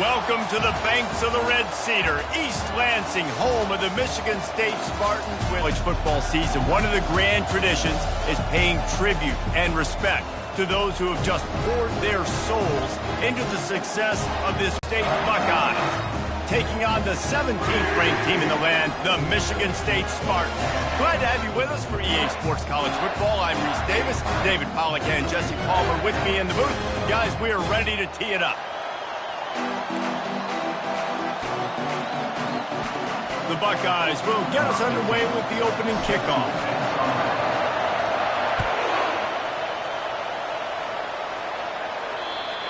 Welcome to the banks of the Red Cedar, East Lansing, home of the Michigan State Spartans. College football season, one of the grand traditions is paying tribute and respect to those who have just poured their souls into the success of this state Buckeyes. Taking on the 17th ranked team in the land, the Michigan State Spartans. Glad to have you with us for EA Sports College Football. I'm Reese Davis, David Pollack and Jesse Palmer with me in the booth. Guys, we are ready to tee it up. The Buckeyes will get us underway with the opening kickoff.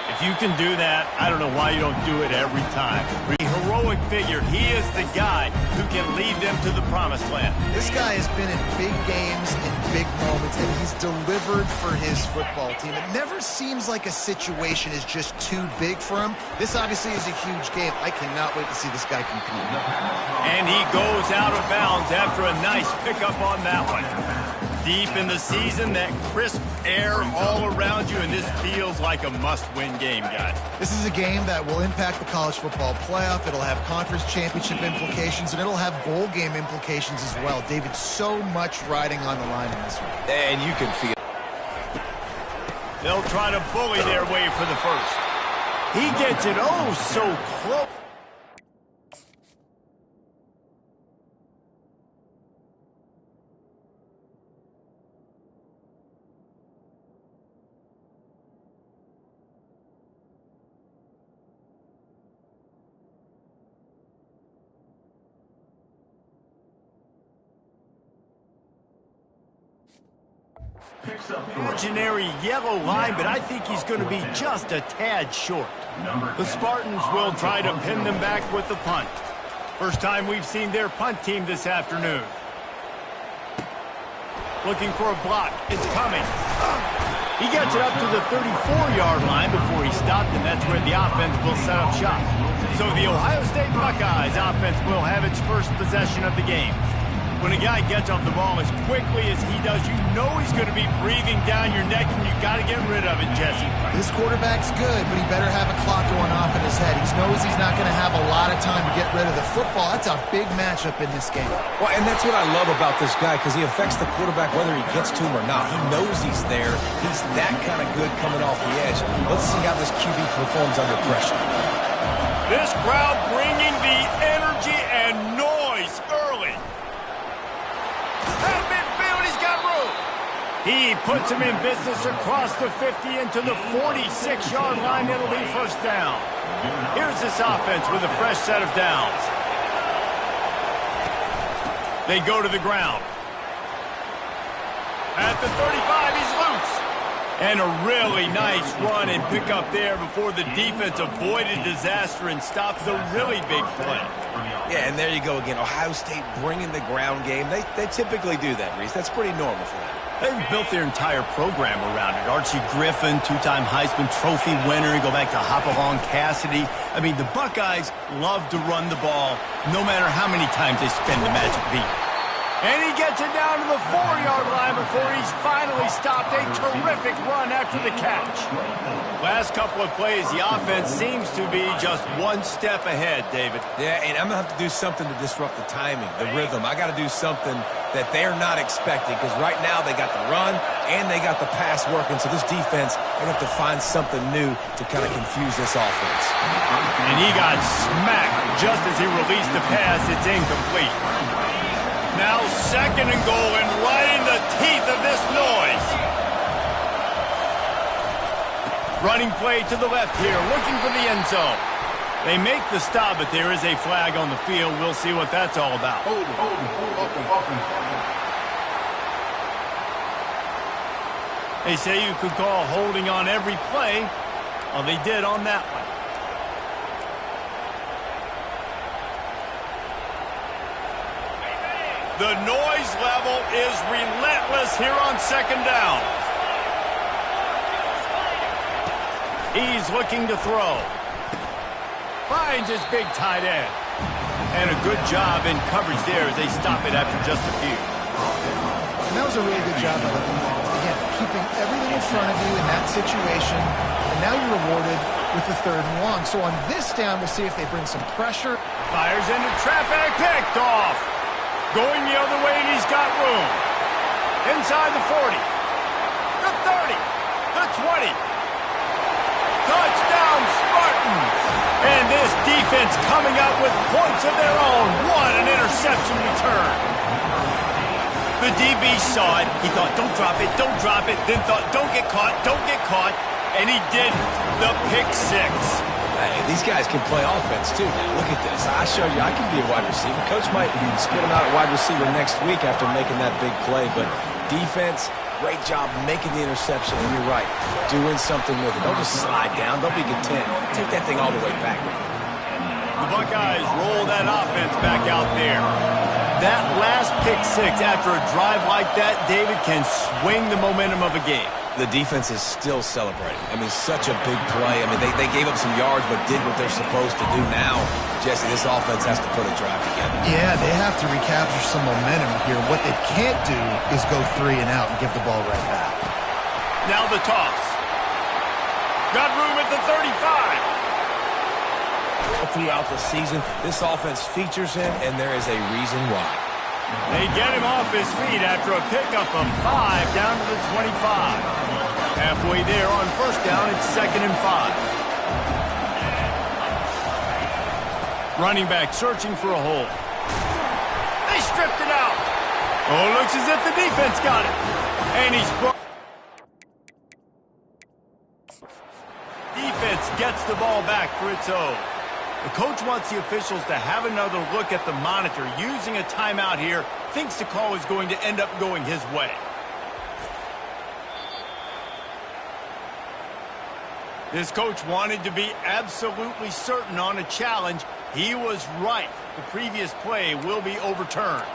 If you can do that, I don't know why you don't do it every time. The heroic figure, he is the guy who can lead them to the promised land. This guy has been in big games, in big moments, and he's delivered for his football team. It never seems like a situation is just too big for him. This obviously is a huge game. I cannot wait to see this guy compete. And he goes out of bounds after a nice pickup on that one. Deep in the season, that crisp air all around you, and this feels like a must-win game, guys. This is a game that will impact the college football playoff. It'll have conference championship implications, and it'll have bowl game implications as well. David, so much riding on the line in this one. And you can feel it. They'll try to bully their way for the first. He gets it oh so close. Imaginary yellow line, but I think he's going to be just a tad short. The Spartans will try to pin them back with the punt. First time we've seen their punt team this afternoon. Looking for a block. It's coming. He gets it up to the 34-yard line before he stopped, and that's where the offense will set up shop. So the Ohio State Buckeyes offense will have its first possession of the game. When a guy gets off the ball as quickly as he does, you know he's going to be breathing down your neck, and you got to get rid of it, Jesse. This quarterback's good, but he better have a clock going off in his head. He knows he's not going to have a lot of time to get rid of the football. That's a big matchup in this game. Well, and that's what I love about this guy, because he affects the quarterback whether he gets to him or not. He knows he's there. He's that kind of good coming off the edge. Let's see how this QB performs under pressure. This crowd bringing the energy and noise early. At midfield, he's got room. He puts him in business across the 50 into the 46-yard line. It'll be first down. Here's this offense with a fresh set of downs. They go to the ground. At the 35, he's loose. And a really nice run and pick up there before the defense avoided disaster and stopped the really big play. Yeah, and there you go again. Ohio State bringing the ground game. They typically do that, Reese. That's pretty normal for them. They've built their entire program around it. Archie Griffin, two-time Heisman Trophy winner. You go back to Hopalong Cassidy. I mean, the Buckeyes love to run the ball no matter how many times they spin the magic beat. And he gets it down to the 4-yard line before he's finally stopped. A terrific run after the catch. Last couple of plays, the offense seems to be just one step ahead, David. Yeah, and I'm going to have to do something to disrupt the timing, the rhythm. I got to do something that they're not expecting, because right now they got the run and they got the pass working. So this defense, they have to find something new to kind of confuse this offense. And he got smacked just as he released the pass. It's incomplete. Now second and goal, and right in the teeth of this noise. Running play to the left here, looking for the end zone. They make the stop, but there is a flag on the field. We'll see what that's all about. Hold on. They say you could call holding on every play. Well, they did on that one. The noise level is relentless here on second down. He's looking to throw. Finds his big tight end. And a good job in coverage there as they stop it after just a few. And that was a really good job by the defense. Again, keeping everything in front of you in that situation. And now you're rewarded with the 3rd and long. So on this down, we'll see if they bring some pressure. Fires into traffic, picked off. Going the other way, and he's got room. Inside the 40, the 30, the 20. Touchdown, Spartans! And this defense coming up with points of their own. What an interception return. The DB saw it. He thought, don't drop it, don't drop it. Then thought, don't get caught, don't get caught. And he didn't. The pick six. Hey, these guys can play offense, too. Now, look at this. I showed you I can be a wide receiver. Coach might spit him out at wide receiver next week after making that big play. But defense, great job making the interception. And you're right, doing something with it. Don't just slide down. Don't be content. Take that thing all the way back. The Buckeyes roll that offense back out there. That last pick six after a drive like that, David, can swing the momentum of a game. The defense is still celebrating. I mean, such a big play. I mean, they gave up some yards but did what they're supposed to do now. Jesse, this offense has to put a drive together. Yeah, they have to recapture some momentum here. What they can't do is go 3 and out and give the ball right back. Now the toss. Got room at the 35. Throughout the season, this offense features him, and there is a reason why. They get him off his feet after a pickup of 5 down to the 25. Halfway there on first down, it's 2nd and 5. Running back searching for a hole. They stripped it out. Oh, looks as if the defense got it. And he's brought. Defense gets the ball back for its own. The coach wants the officials to have another look at the monitor. Using a timeout here, thinks the call is going to end up going his way. This coach wanted to be absolutely certain on a challenge. He was right. The previous play will be overturned.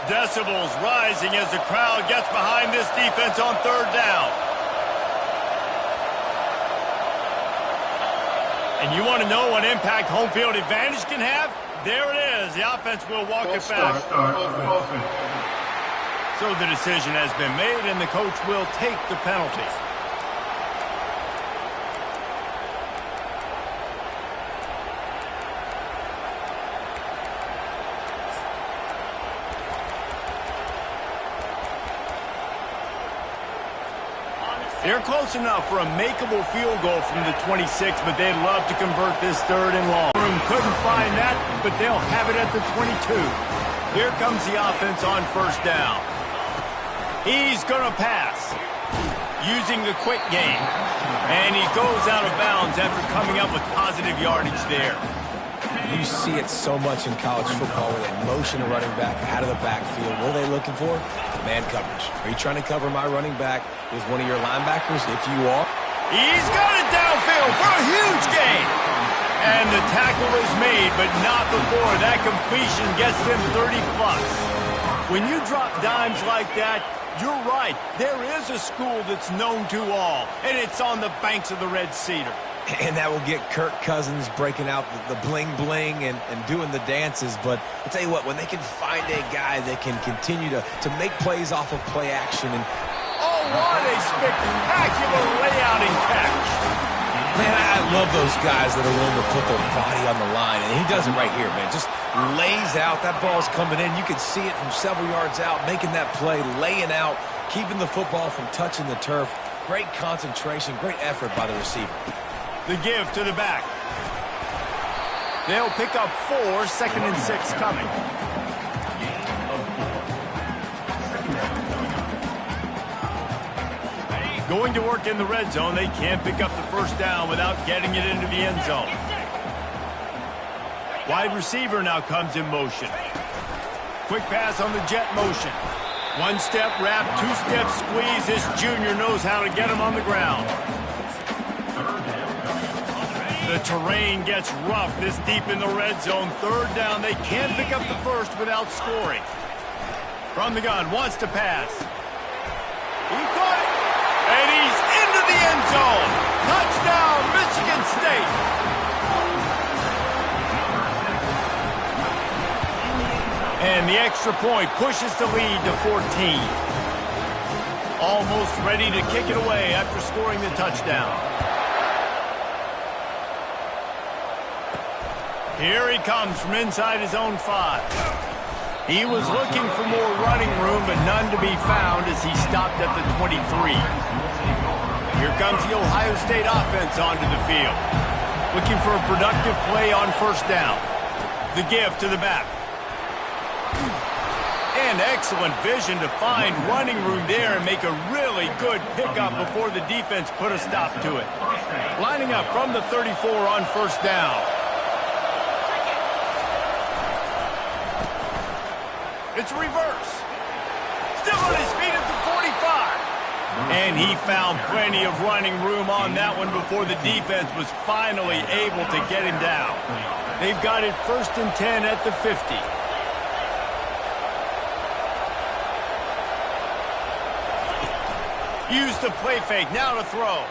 Decibels rising as the crowd gets behind this defense on 3rd down. And you want to know what impact home field advantage can have? There it is. The offense will walk it back. So the decision has been made, and the coach will take the penalty. They're close enough for a makeable field goal from the 26, but they'd love to convert this 3rd and long. Couldn't find that, but they'll have it at the 22. Here comes the offense on first down. He's going to pass, using the quick game. And he goes out of bounds after coming up with positive yardage there. You see it so much in college football where they motion a running back out of the backfield. What are they looking for? Man coverage. Are you trying to cover my running back with one of your linebackers? If you are. He's got it downfield for a huge gain. And the tackle is made, but not before that completion gets them 30-plus. When you drop dimes like that, you're right. There is a school that's known to all, and it's on the banks of the Red Cedar. And that will get Kirk Cousins breaking out the bling-bling and doing the dances. But I'll tell you what, when they can find a guy that can continue to make plays off of play action. And oh, what a spectacular layout and catch. Man, I love those guys that are willing to put their body on the line. And he does it right here, man. Just lays out. That ball's coming in. You can see it from several yards out, making that play, laying out, keeping the football from touching the turf. Great concentration, great effort by the receiver. The give to the back. They'll pick up 4, 2nd and 6 coming. Going to work in the red zone. They can't pick up the first down without getting it into the end zone. Wide receiver now comes in motion. Quick pass on the jet motion. 1-step wrap, 2-step squeeze. This junior knows how to get him on the ground. The terrain gets rough this deep in the red zone. 3rd down. They can't pick up the first without scoring. From the gun, wants to pass. He caught it. And he's into the end zone. Touchdown, Michigan State. And the extra point pushes the lead to 14. Almost ready to kick it away after scoring the touchdown. Here he comes from inside his own 5. He was looking for more running room, but none to be found as he stopped at the 23. Here comes the Ohio State offense onto the field. Looking for a productive play on first down. The give to the back. And excellent vision to find running room there and make a really good pickup before the defense put a stop to it. Lining up from the 34 on first down. It's a reverse. Still on his feet at the 45. And he found plenty of running room on that one before the defense was finally able to get him down. They've got it 1st and 10 at the 50. Use the play fake, now to throw.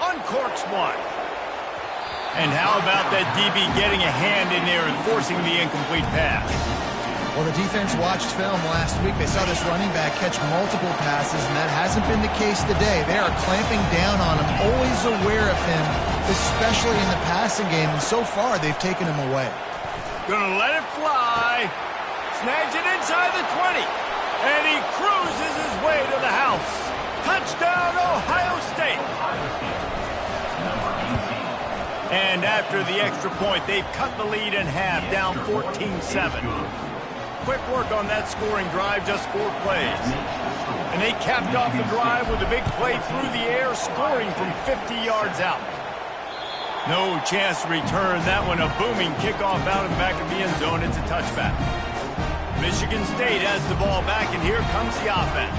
Uncorks one. And how about that DB getting a hand in there and forcing the incomplete pass? Well, the defense watched film last week. They saw this running back catch multiple passes, and that hasn't been the case today. They are clamping down on him, always aware of him, especially in the passing game. And so far, they've taken him away. Gonna let it fly. Snags it inside the 20. And he cruises his way to the house. Touchdown, Ohio State. And after the extra point, they've cut the lead in half, down 14-7. Quick work on that scoring drive, just 4 plays. And they capped off the drive with a big play through the air, scoring from 50 yards out. No chance to return that one. A booming kickoff out of the back of the end zone. It's a touchback. Michigan State has the ball back, and here comes the offense.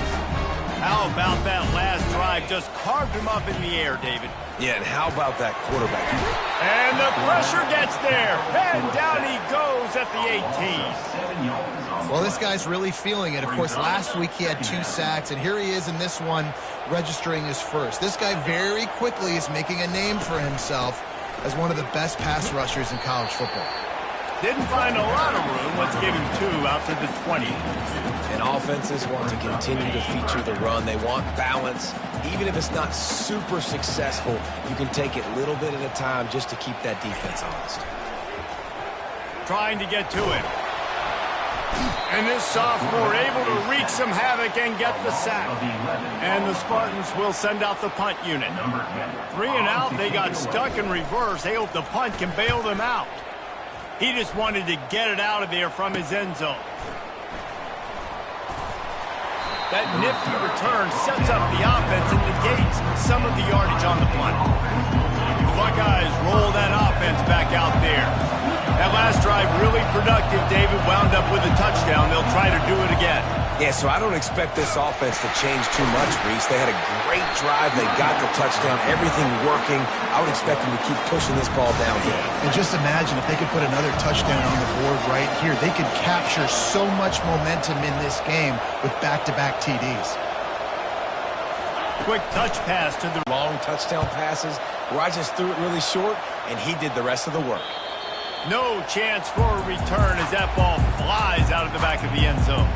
How about that last drive? Just carved him up in the air, David. Yeah, and how about that quarterback? And the pressure gets there. And down he goes at the 18. Well, this guy's really feeling it. Of course, last week he had 2 sacks, and here he is in this one registering his first. This guy very quickly is making a name for himself as one of the best pass rushers in college football. Didn't find a lot of room. Let's give him 2 out to the 20. And offenses want to continue to feature the run. They want balance. Even if it's not super successful, you can take it little bit at a time just to keep that defense honest. Trying to get to him. And this sophomore able to wreak some havoc and get the sack. And the Spartans will send out the punt unit. 3 and out, they got stuck in reverse. They hope the punt can bail them out. He just wanted to get it out of there from his end zone. That nifty return sets up the offense and negates some of the yardage on the punt. The Buckeyes roll that offense back out there. That last drive really productive. David wound up with a touchdown. They'll try to do it again. Yeah, so I don't expect this offense to change too much, Reese. They had a great drive. They got the touchdown. Everything working. I would expect them to keep pushing this ball downhill. And just imagine if they could put another touchdown on the board right here. They could capture so much momentum in this game with back-to-back TDs. Quick touch pass to the long touchdown passes where I just threw it really short, and he did the rest of the work. No chance for a return as that ball flies out of the back of the end zone.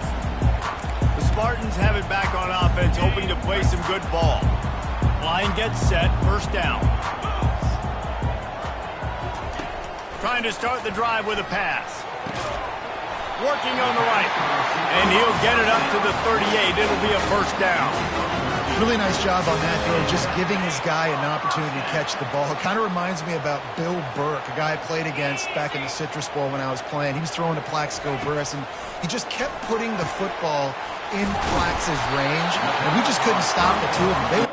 The Spartans have it back on offense, hoping to play some good ball. Line gets set, first down. Trying to start the drive with a pass. Working on the right. And he'll get it up to the 38. It'll be a first down. Really nice job on that throw, just giving his guy an opportunity to catch the ball. It kind of reminds me about Bill Burke, a guy I played against back in the Citrus Bowl when I was playing. He was throwing to Plaxico Burress, and he just kept putting the football in Plax's range, and we just couldn't stop the two of them. They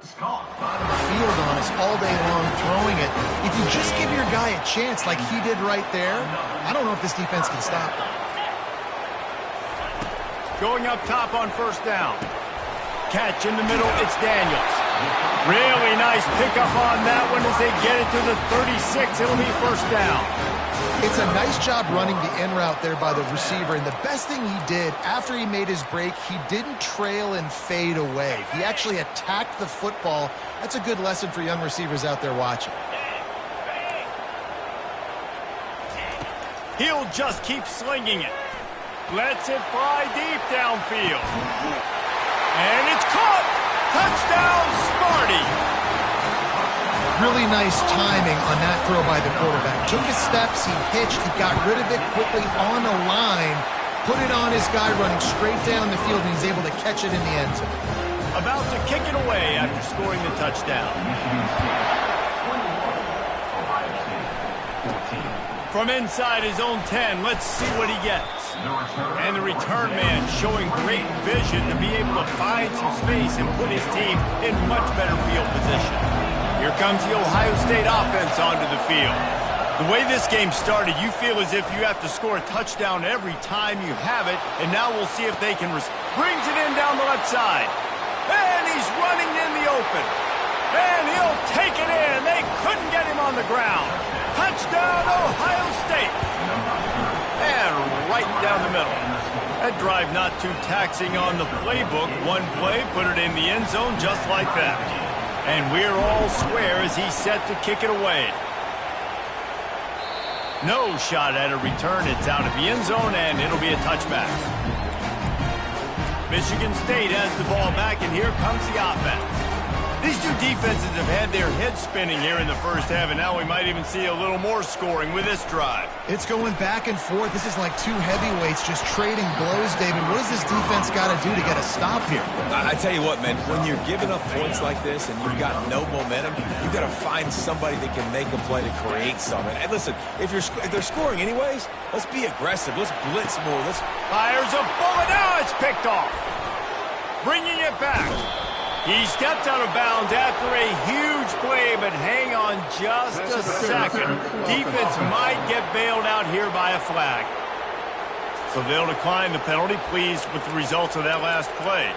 field on us all day long throwing it. If you just give your guy a chance like he did right there, I don't know if this defense can stop them. Going up top on first down. Catch in the middle, it's Daniels. Really nice pickup on that one as they get it to the 36. It'll be first down. It's a nice job running the in route there by the receiver, and the best thing he did after he made his break, he didn't trail and fade away. He actually attacked the football. That's a good lesson for young receivers out there watching. He'll just keep slinging it. Lets it fly deep downfield. And it's caught! Touchdown, Smarty! Really nice timing on that throw by the quarterback. Took his steps, he hitched, he got rid of it quickly on the line, put it on his guy running straight down the field, and he's able to catch it in the end zone. About to kick it away after scoring the touchdown. From inside his own 10, let's see what he gets. And the return man showing great vision to be able to find some space and put his team in much better field position. Here comes the Ohio State offense onto the field. The way this game started, you feel as if you have to score a touchdown every time you have it, and now we'll see if they can brings it in down the left side. And he's running in the open. And he'll take it in. They couldn't get him on the ground. Touchdown, Ohio State. And right down the middle. That drive not too taxing on the playbook. One play, put it in the end zone just like that. And we're all square as he's set to kick it away. No shot at a return. It's out of the end zone, and it'll be a touchback. Michigan State has the ball back, and here comes the offense. These two defenses have had their heads spinning here in the first half, and now we might even see a little more scoring with this drive. It's going back and forth. This is like two heavyweights just trading blows, David. What does this defense got to do to get a stop here? I tell you what, man, when you're giving up points like this and you've got no momentum, you've got to find somebody that can make a play to create something. And listen, if they're scoring anyways, let's be aggressive. Let's blitz more. Fires a bullet. Now it's picked off. Bringing it back. He stepped out of bounds after a huge play, but hang on just a second. Defense might get bailed out here by a flag. So they'll decline the penalty, pleased with the results of that last play.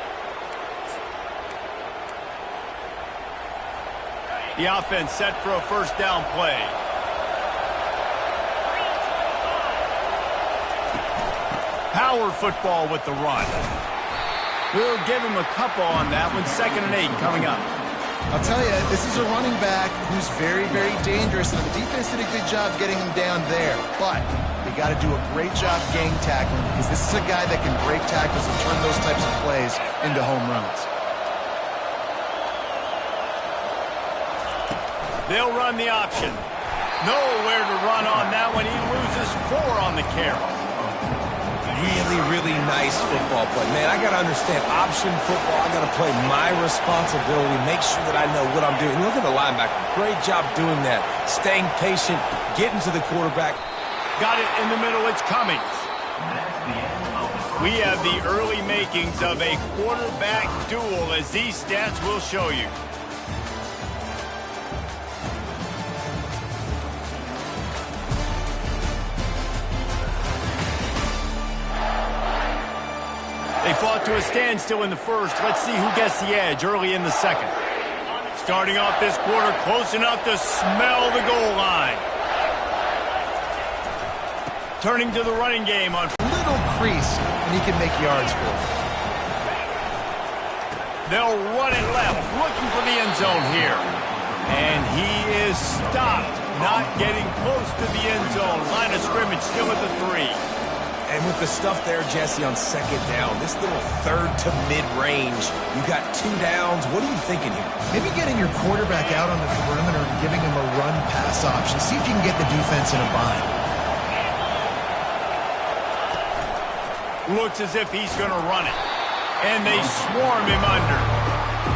The offense set for a first down play. Power football with the run. We'll give him a couple on that one. 2nd and 8 coming up. I'll tell you, this is a running back who's very, very dangerous, and the defense did a good job getting him down there. But they got to do a great job gang tackling, because this is a guy that can break tackles and turn those types of plays into home runs. They'll run the option. Nowhere to run on that one. He loses 4 on the carry. Really, really nice football play. Man, I got to understand option football. I got to play my responsibility, make sure that I know what I'm doing. Look at the linebacker. Great job doing that. Staying patient, getting to the quarterback. Got it in the middle. It's coming. We have the early makings of a quarterback duel, as these stats will show you. They fought to a standstill in the first. Let's see who gets the edge early in the second. Starting off this quarter close enough to smell the goal line. Turning to the running game on Little crease, and he can make yards for it. They'll run it left, looking for the end zone here. And he is stopped, not getting close to the end zone. Line of scrimmage still at the 3. And with the stuff there, Jesse, on 2nd down, this little 3rd to mid-range, you got 2 downs. What are you thinking here? Maybe getting your quarterback out on the perimeter and giving him a run-pass option. See if you can get the defense in a bind. Looks as if he's going to run it. And they swarm him under.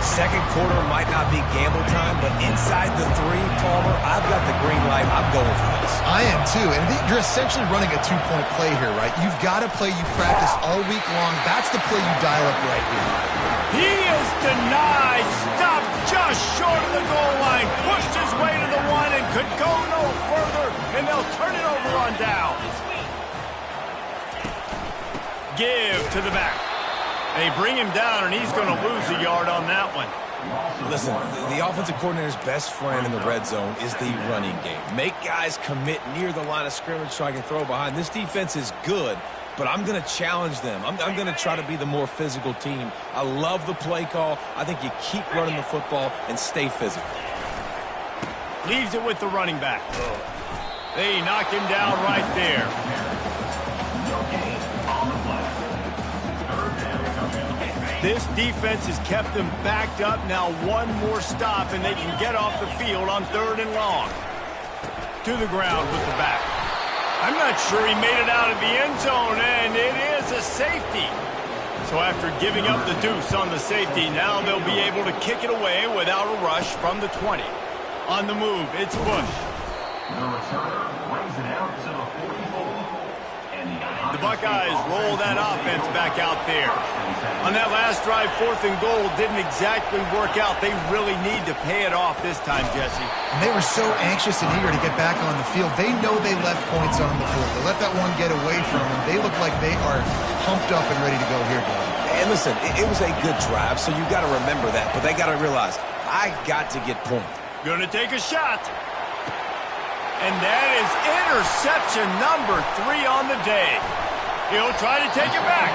2nd quarter might not be gamble time, but inside the 3, Palmer, I've got the green light. I'm going for this. I am too, and you're essentially running a 2-point play here, right? You've got a play you practice all week long. That's the play you dial up right here. He is denied. Stopped just short of the goal line. Pushed his way to the 1 and could go no further, and they'll turn it over on down. Give to the back. They bring him down, and he's going to lose a yard on that one. Listen, the offensive coordinator's best friend in the red zone is the running game. Make guys commit near the line of scrimmage so I can throw behind. This defense is good, but I'm going to challenge them. I'm going to try to be the more physical team. I love the play call. I think you keep running the football and stay physical. Leaves it with the running back. They knock him down right there. This defense has kept them backed up. Now one more stop, and they can get off the field on 3rd and long. To the ground with the back. I'm not sure he made it out of the end zone, and it is a safety. So after giving up the deuce on the safety, now they'll be able to kick it away without a rush from the 20. On the move, it's Bush. The returner brings it out to the 44. The Buckeyes roll that offense back out there. On that last drive, 4th and goal didn't exactly work out. They really need to pay it off this time, Jesse. And they were so anxious and eager to get back on the field. They know they left points on the board. They let that one get away from them. They look like they are pumped up and ready to go here, Bob. And listen, it was a good drive, so you got to remember that. But they got to realize, I got to get points. Gonna take a shot. And that is interception number 3 on the day. He'll try to take it back.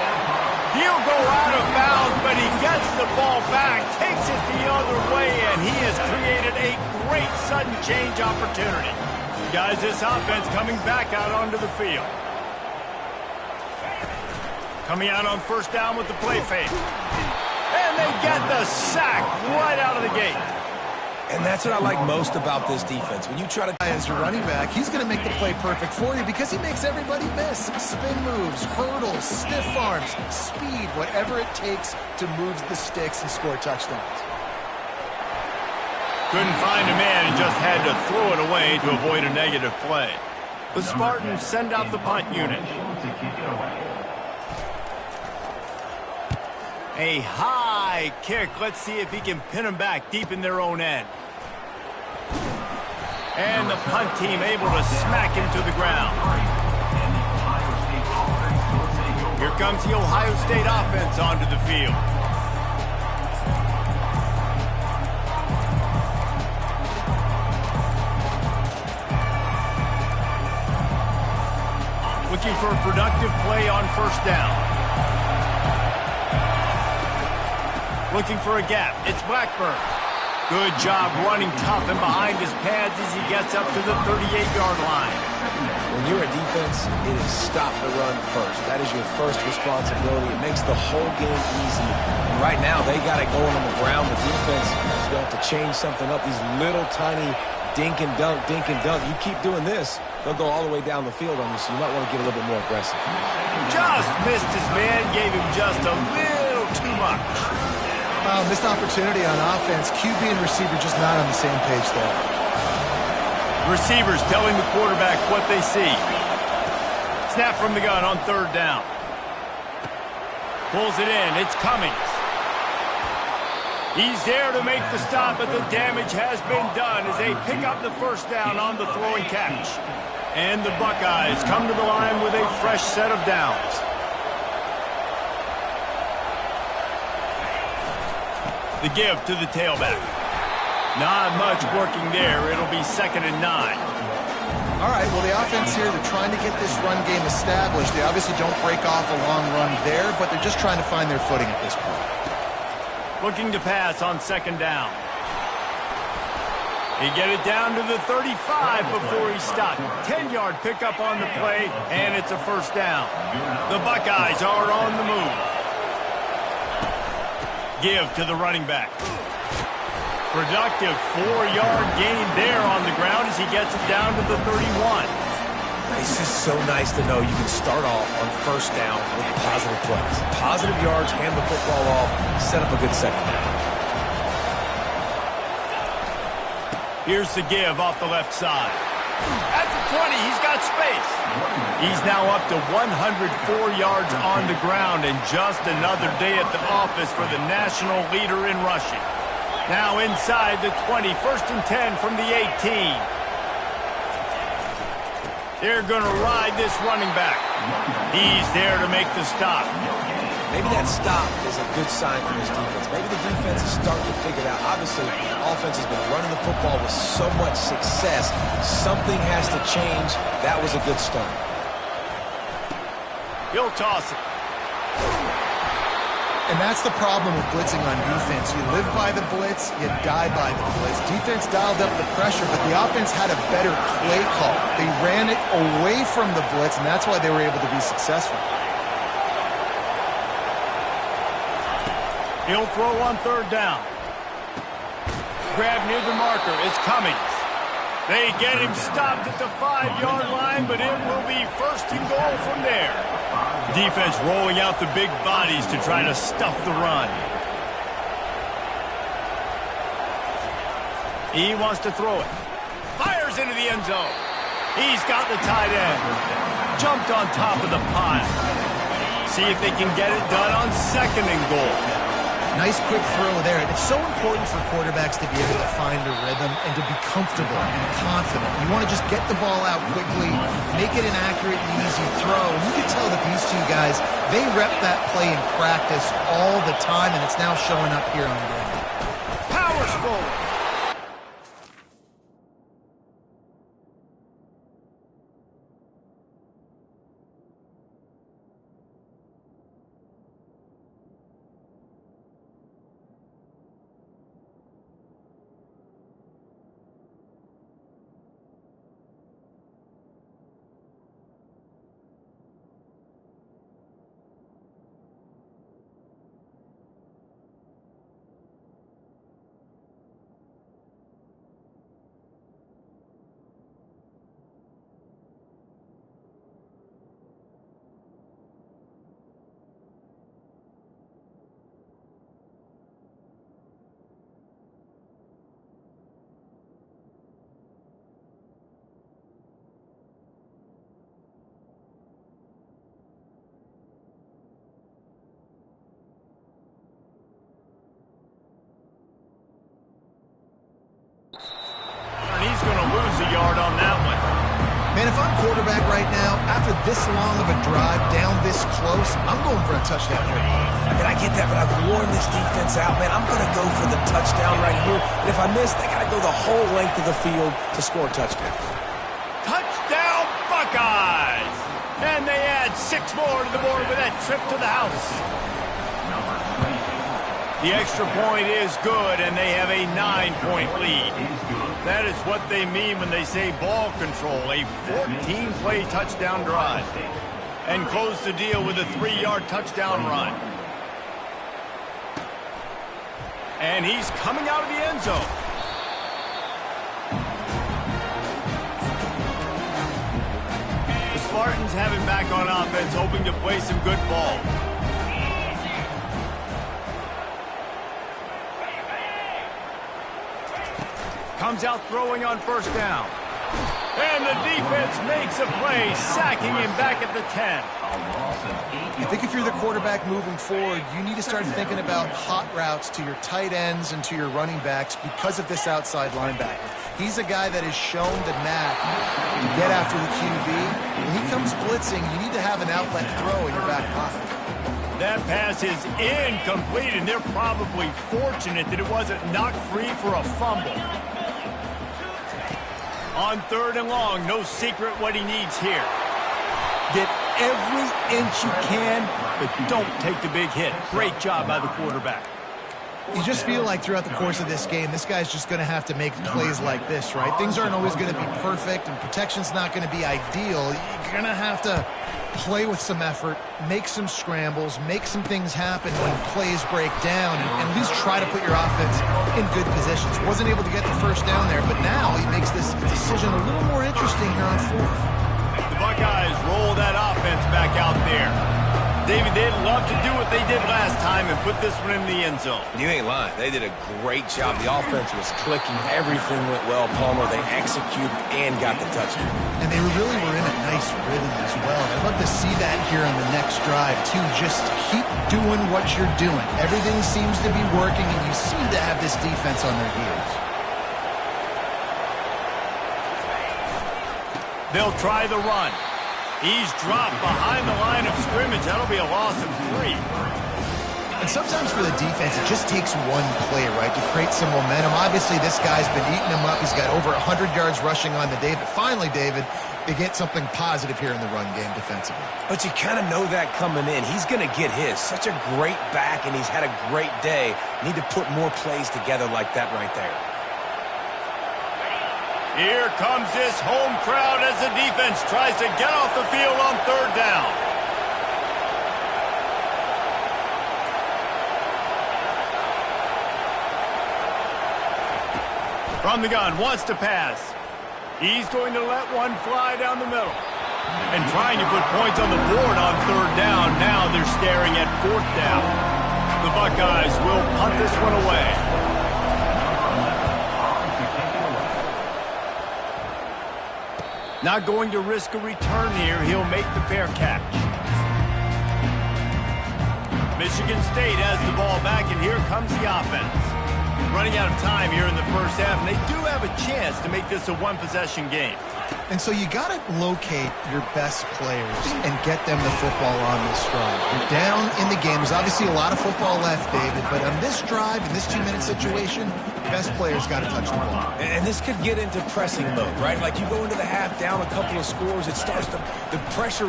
He'll go out of bounds, but he gets the ball back, takes it the other way, and he has created a great sudden change opportunity. Guys, this offense coming back out onto the field. Coming out on 1st down with the play fake. And they get the sack right out of the gate. And that's what I like most about this defense. When you try to... As your running back, he's going to make the play perfect for you because he makes everybody miss. Spin moves, hurdles, stiff arms, speed, whatever it takes to move the sticks and score touchdowns. Couldn't find a man and just had to throw it away to avoid a negative play. The Spartans send out the punt unit. A high kick. Let's see if he can pin them back deep in their own end. And the punt team able to smack him to the ground. Here comes the Ohio State offense onto the field. Looking for a productive play on 1st down. Looking for a gap. It's Blackburn. Good job running tough and behind his pads as he gets up to the 38-yard line. When you're a defense, it is stop the run first. That is your first responsibility. It makes the whole game easy. And right now, they got it going on the ground. The defense is going to have to change something up. These little tiny dink and dunk, dink and dunk. You keep doing this, they'll go all the way down the field on you, so you might want to get a little bit more aggressive. Just missed his man, gave him just a little too much. Missed opportunity on offense. QB and receiver just not on the same page there. Receivers telling the quarterback what they see. Snap from the gun on 3rd down. Pulls it in. It's Cummings. He's there to make the stop, but the damage has been done as they pick up the 1st down on the throw and catch. And the Buckeyes come to the line with a fresh set of downs. The give to the tailback. Not much working there. It'll be 2nd and 9. All right, well, the offense here, they're trying to get this run game established. They obviously don't break off a long run there, but they're just trying to find their footing at this point. Looking to pass on 2nd down. He get it down to the 35 before he stopped. 10-yard pickup on the play, and it's a 1st down. The Buckeyes are on the move. Give to the running back. Productive 4-yard gain there on the ground as he gets it down to the 31. It's just so nice to know you can start off on 1st down with positive plays. Positive yards, hand the football off, set up a good 2nd down. Here's the give off the left side. At the 20, he's got space. He's now up to 104 yards on the ground, and just another day at the office for the national leader in rushing. Now inside the 20, 1st and 10 from the 18. They're going to ride this running back. He's there to make the stop. Maybe that stop is a good sign for this defense. Maybe the defense is starting to figure it out. Obviously, the offense has been running the football with so much success. Something has to change. That was a good start. He'll toss it. And that's the problem with blitzing on defense. You live by the blitz, you die by the blitz. Defense dialed up the pressure, but the offense had a better play call. They ran it away from the blitz, and that's why they were able to be successful. He'll throw on third down. Grab near the marker. It's Cummings. They get him stopped at the 5-yard line, but it will be first and goal from there. Defense rolling out the big bodies to try to stuff the run. He wants to throw it. Fires into the end zone. He's got the tight end. Jumped on top of the pile. See if they can get it done on second and goal. Nice quick throw there. It's so important for quarterbacks to be able to find a rhythm and to be comfortable and confident. You want to just get the ball out quickly, make it an accurate and easy throw. And you can tell that these two guys, they rep that play in practice all the time, and it's now showing up here on game. Powers forward. He's going to lose a yard on that one. Man, if I'm quarterback right now, after this long of a drive, down this close, I'm going for a touchdown here. And I get that, but I've worn this defense out, man. I'm going to go for the touchdown right here. And if I miss, they got to go the whole length of the field to score a touchdown. Touchdown, Buckeyes! And they add 6 more to the board with that trip to the house. The extra point is good, and they have a 9-point lead. That is what they mean when they say ball control, a 14-play touchdown drive. And close the deal with a 3-yard touchdown run. And he's coming out of the end zone. The Spartans have him back on offense, hoping to play some good ball. Comes out throwing on first down. And the defense makes a play, sacking him back at the 10. I think if you're the quarterback moving forward, you need to start thinking about hot routes to your tight ends and to your running backs because of this outside linebacker. He's a guy that has shown the knack to get after the QB. When he comes blitzing, you need to have an outlet throw in your back pocket. That pass is incomplete, and they're probably fortunate that it wasn't knocked free for a fumble. On third and long, no secret what he needs here. Get every inch you can, but don't take the big hit. Great job by the quarterback. You just feel like throughout the course of this game, this guy's just going to have to make plays like this, right? Things aren't always going to be perfect, and protection's not going to be ideal. You're going to have to play with some effort, make some scrambles, make some things happen when plays break down, and at least try to put your offense in good positions. Wasn't able to get the first down there, but now he makes this decision a little more interesting here on fourth. The Buckeyes roll that offense back out there. David, they'd love to do what they did last time and put this one in the end zone. You ain't lying. They did a great job. The offense was clicking. Everything went well, Palmer. They executed and got the touchdown. And they really were in a nice rhythm as well. I'd love to see that here on the next drive, too. Just keep doing what you're doing. Everything seems to be working, and you seem to have this defense on their heels. They'll try the run. He's dropped behind the line of scrimmage. That'll be a loss of 3. And sometimes for the defense, it just takes one play, right, to create some momentum. Obviously, this guy's been eating him up. He's got over 100 yards rushing on the day. But finally, David, they get something positive here in the run game defensively. But you kind of know that coming in. He's going to get his. Such a great back, and he's had a great day. Need to put more plays together like that right there. Here comes this home crowd as the defense tries to get off the field on third down. From the gun, wants to pass. He's going to let one fly down the middle. And trying to put points on the board on third down. Now they're staring at fourth down. The Buckeyes will punt this one away. Not going to risk a return here. He'll make the fair catch. Michigan State has the ball back, and here comes the offense. Running out of time here in the first half, and they do have a chance to make this a one-possession game. And so you got to locate your best players and get them the football on this drive. You're down in the game. There's obviously a lot of football left, David, but on this drive, in this 2-minute situation, best players got to touch the ball. And this could get into pressing mode, right? Like you go into the half down a couple of scores, it starts to, the pressure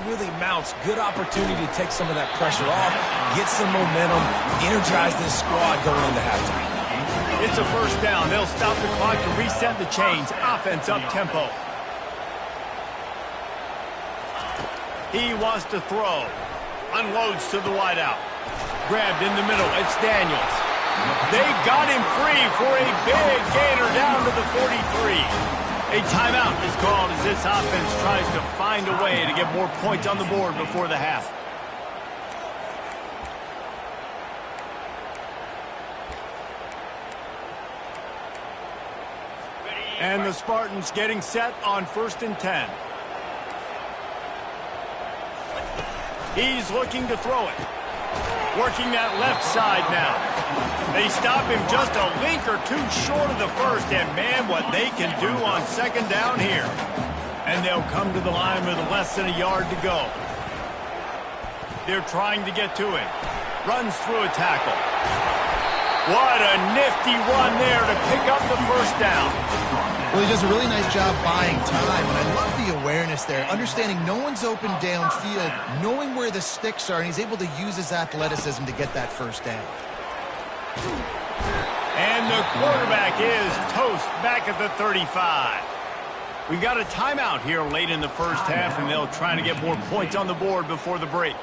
really mounts. Good opportunity to take some of that pressure off, get some momentum, energize this squad going into halftime. It's a first down. They'll stop the clock to reset the chains. Offense up tempo. He wants to throw. Unloads to the wideout. Grabbed in the middle. It's Daniels. They got him free for a big gainer down to the 43. A timeout is called as this offense tries to find a way to get more points on the board before the half. And the Spartans getting set on 1st and 10. He's looking to throw it. Working that left side now. They stop him just a link or two short of the first, and man, what they can do on second down here. And they'll come to the line with less than a yard to go. They're trying to get to him. Runs through a tackle. What a nifty run there to pick up the first down. Well, he does a really nice job buying time, and I love the awareness there, understanding no one's open downfield, knowing where the sticks are, and he's able to use his athleticism to get that first down. And the quarterback is toast back at the 35. We got a timeout here late in the first half, and they'll try to get more points on the board before the break.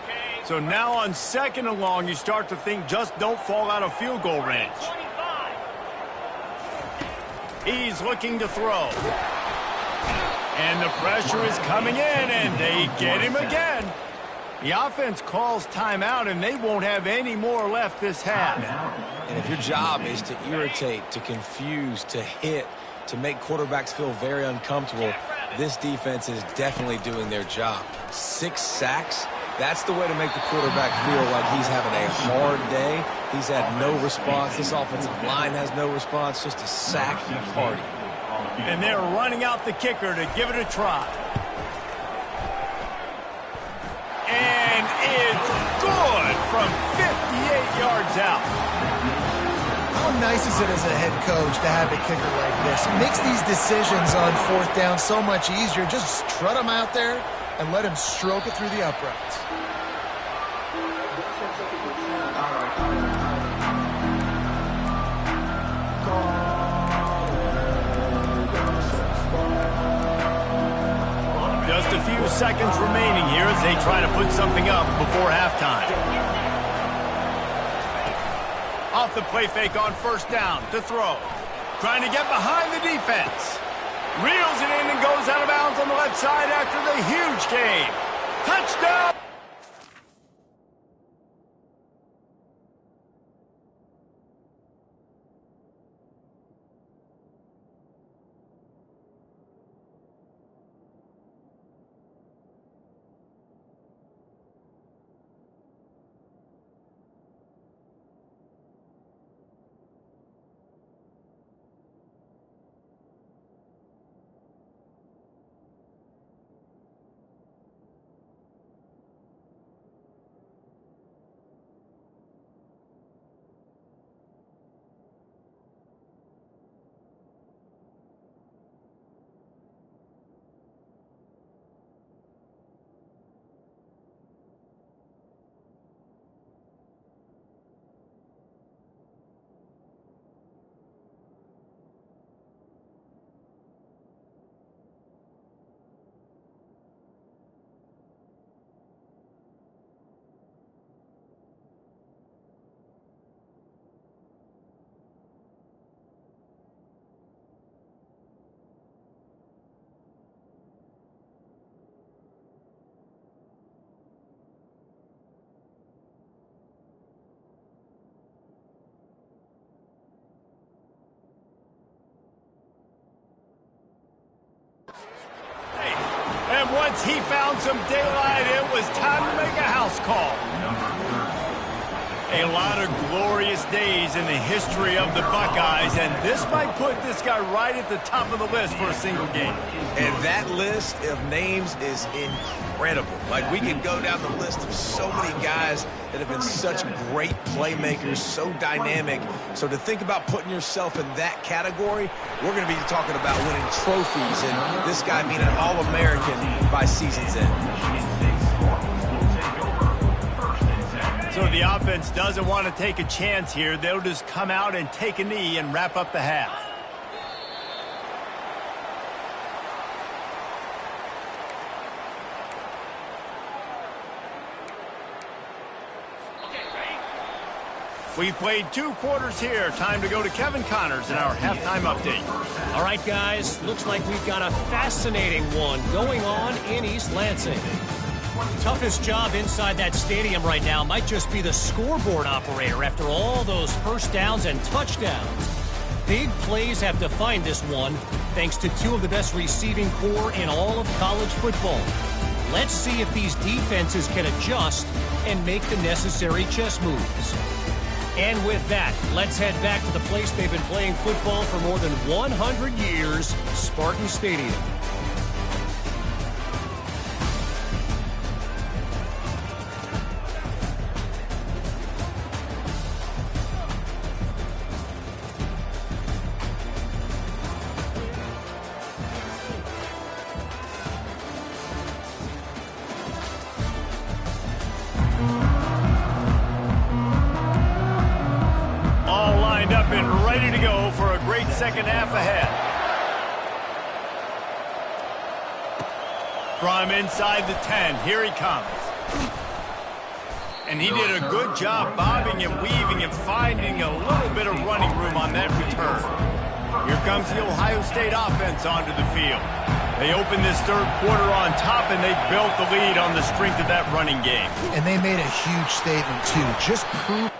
So now on 2nd and long, you start to think just don't fall out of field goal range. He's looking to throw. And the pressure is coming in, and they get him again. The offense calls timeout, and they won't have any more left this half. And if your job is to irritate, to confuse, to hit, to make quarterbacks feel very uncomfortable, this defense is definitely doing their job. 6 sacks. That's the way to make the quarterback feel like he's having a hard day. He's had no response. This offensive line has no response, just a sack party. And they're running out the kicker to give it a try. And it's good from 58 yards out. How nice is it as a head coach to have a kicker like this? It makes these decisions on 4th down so much easier. Just trot him out there and let him stroke it through the uprights. Just a few seconds remaining here as they try to put something up before halftime. Off the play fake on 1st down to throw. Trying to get behind the defense. Reels it in and goes out of bounds on the left side after the huge game. Touchdown! once he found some daylight, it was time to make a house call. A lot of glorious days in the history of the Buckeyes, and this might put this guy right at the top of the list for a single game. And that list of names is incredible. Like, we can go down the list of so many guys that have been such great playmakers, so dynamic. So to think about putting yourself in that category, we're going to be talking about winning trophies, and this guy being an All-American by season's end. So the offense doesn't want to take a chance here. They'll just come out and take a knee and wrap up the half. We've played 2 quarters here. Time to go to Kevin Connors in our halftime update. All right, guys. Looks like we've got a fascinating one going on in East Lansing. Toughest job inside that stadium right now might just be the scoreboard operator after all those first downs and touchdowns. Big plays have defined this one, thanks to 2 of the best receiving corps in all of college football. Let's see if these defenses can adjust and make the necessary chess moves. And with that, let's head back to the place they've been playing football for more than 100 years, Spartan Stadium. Up and ready to go for a great second half ahead. From inside the 10, here he comes. And he did a good job bobbing and weaving and finding a little bit of running room on that return. Here comes the Ohio State offense onto the field. They opened this 3rd quarter on top, and they built the lead on the strength of that running game. And they made a huge statement, too. Just prove...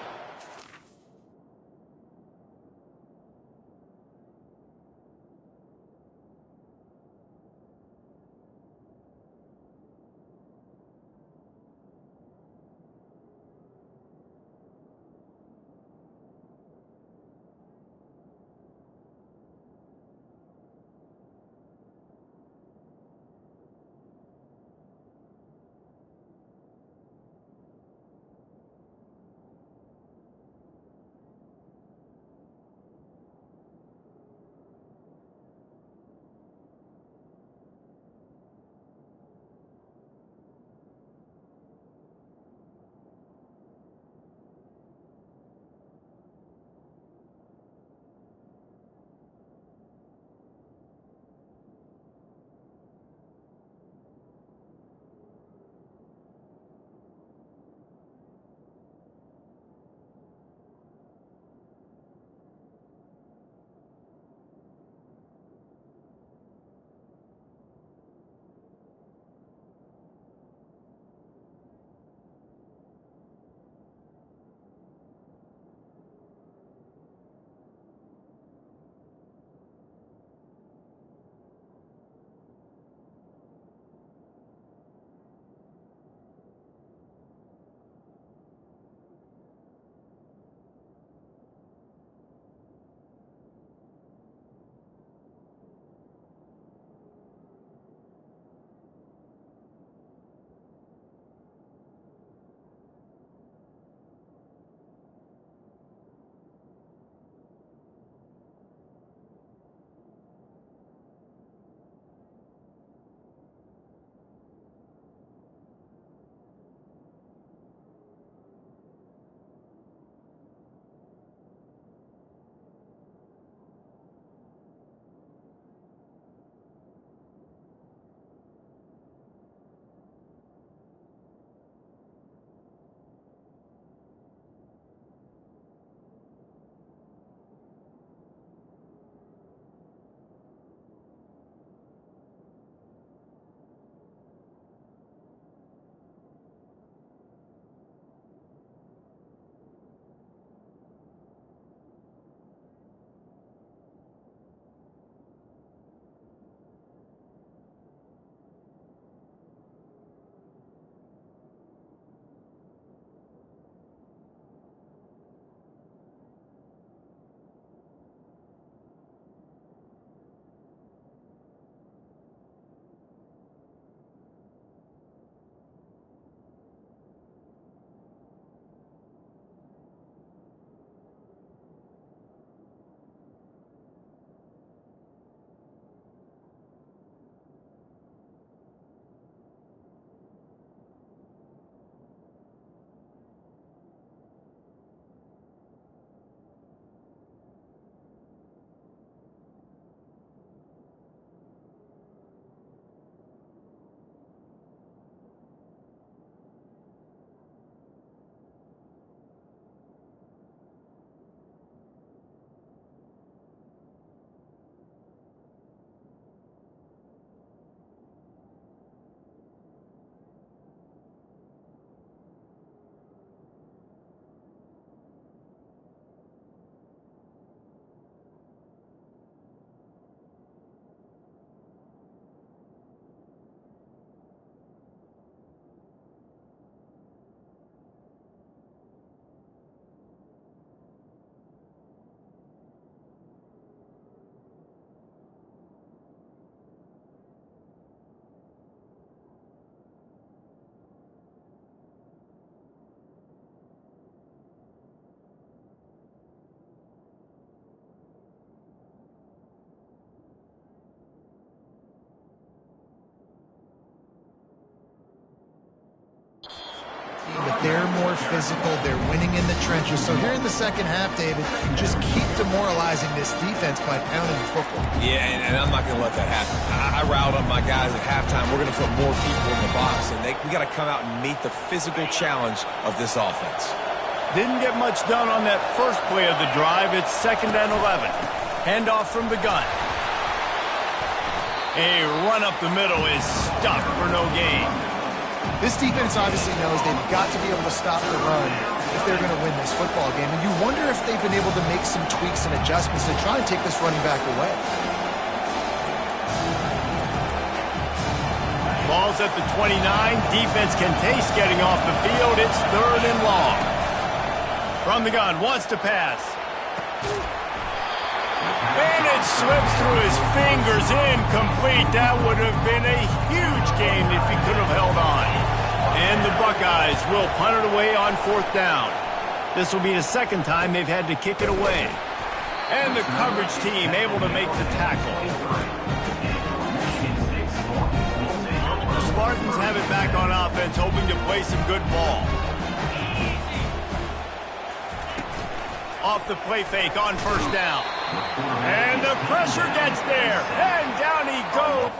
they're more physical. They're winning in the trenches. So here in the second half, David, just keep demoralizing this defense by pounding the football. Yeah, and I'm not going to let that happen. I riled up my guys at halftime. We're going to put more people in the box, and we got to come out and meet the physical challenge of this offense. Didn't get much done on that first play of the drive. It's 2nd and 11. Handoff from the gun. A run up the middle is stuck for no gain. This defense obviously knows they've got to be able to stop the run if they're going to win this football game. And you wonder if they've been able to make some tweaks and adjustments to try and take this running back away. Ball's at the 29. Defense can taste getting off the field. It's 3rd and long. From the gun, wants to pass. And it slips through his fingers, incomplete. That would have been a huge game if he could have held on. And the Buckeyes will punt it away on 4th down. This will be the 2nd time they've had to kick it away. And the coverage team able to make the tackle. The Spartans have it back on offense, hoping to play some good ball. Off the play fake on 1st down. And the pressure gets there. And down he goes.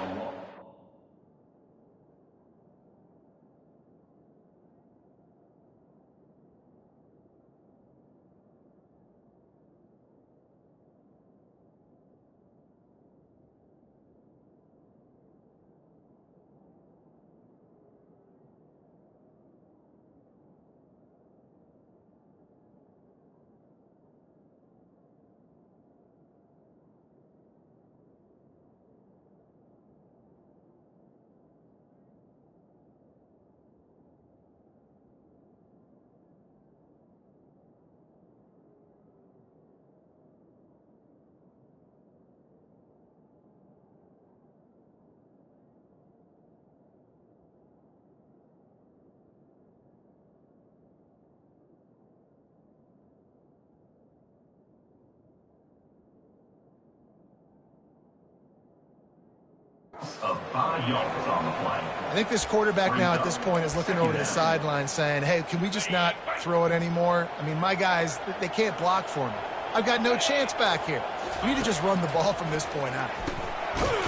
Of 5 yards on the play. I think this quarterback now at this point is looking over to the sideline saying, hey, can we just not throw it anymore? I mean, my guys, they can't block for me. I've got no chance back here. We need to just run the ball from this point out.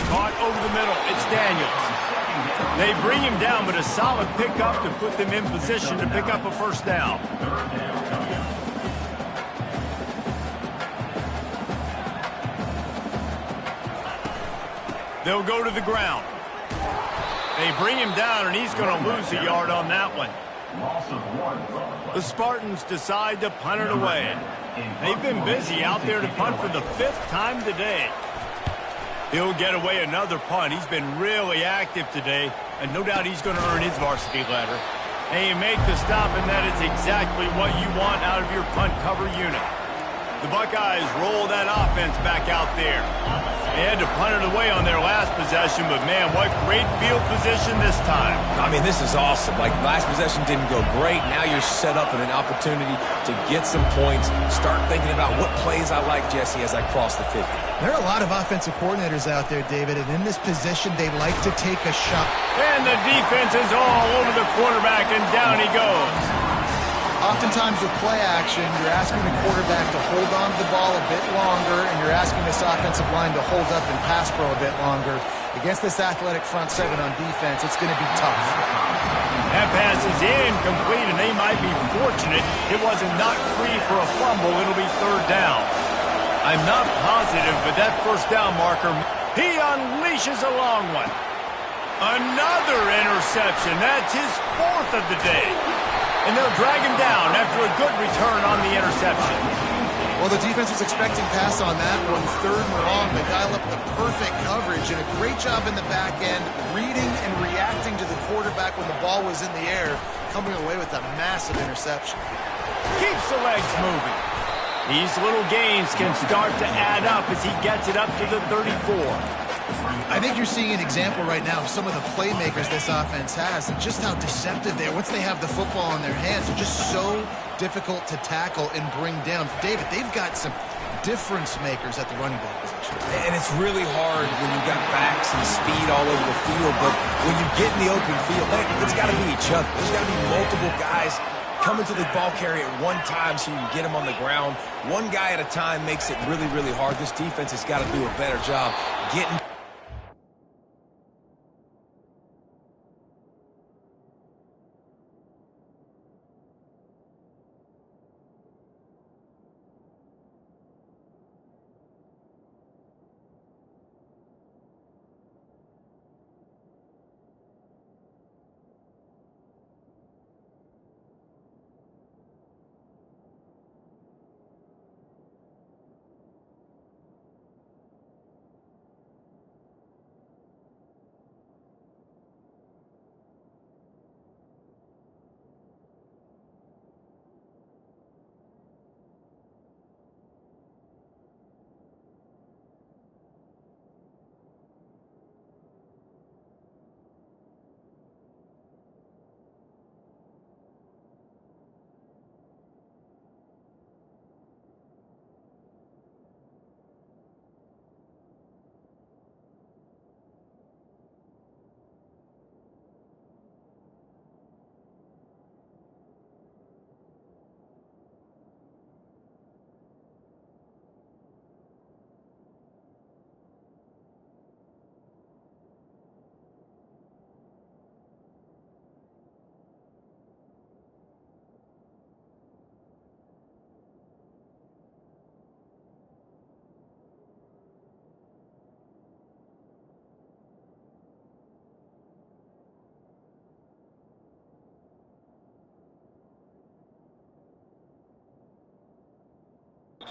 Caught over the middle. It's Daniels. They bring him down, but a solid pickup to put them in position to pick up a 1st down. They'll go to the ground. They bring him down, and he's going to lose a yard on that one. The Spartans decide to punt it away. They've been busy out there to punt for the 5th time today. He'll get away another punt. He's been really active today, and no doubt he's going to earn his varsity letter. And you make the stop, and that is exactly what you want out of your punt cover unit. The Buckeyes roll that offense back out there. They had to punt it away on their last possession, but man, what great field position this time. I mean, this is awesome. Like, last possession didn't go great. Now you're set up in an opportunity to get some points. Start thinking about what plays I like, Jesse, as I cross the 50. There are a lot of offensive coordinators out there, David, and in this position, they like to take a shot. And the defense is all over the quarterback, and down he goes. Oftentimes with play action, you're asking the quarterback to hold on to the ball a bit longer, and you're asking this offensive line to hold up and pass pro a bit longer. Against this athletic front 7 on defense, it's going to be tough. That pass is incomplete, and they might be fortunate it wasn't knocked free for a fumble. It'll be 3rd down. I'm not positive, but that 1st down marker, he unleashes a long one. Another interception. That's his 4th of the day. And they'll drag him down after a good return on the interception. Well, the defense was expecting pass on that one. 3rd and long. They dial up the perfect coverage and a great job in the back end, reading and reacting to the quarterback when the ball was in the air, coming away with a massive interception. Keeps the legs moving. These little gains can start to add up as he gets it up to the 34. I think you're seeing an example right now of some of the playmakers this offense has and just how deceptive they are. Once they have the football in their hands, they're just so difficult to tackle and bring down. David, they've got some difference makers at the running back position. And it's really hard when you've got backs and speed all over the field, but when you get in the open field, it's got to be each other. There's got to be multiple guys coming to the ball carrier at one time so you can get him on the ground. One guy at a time makes it really, really hard. This defense has got to do a better job getting...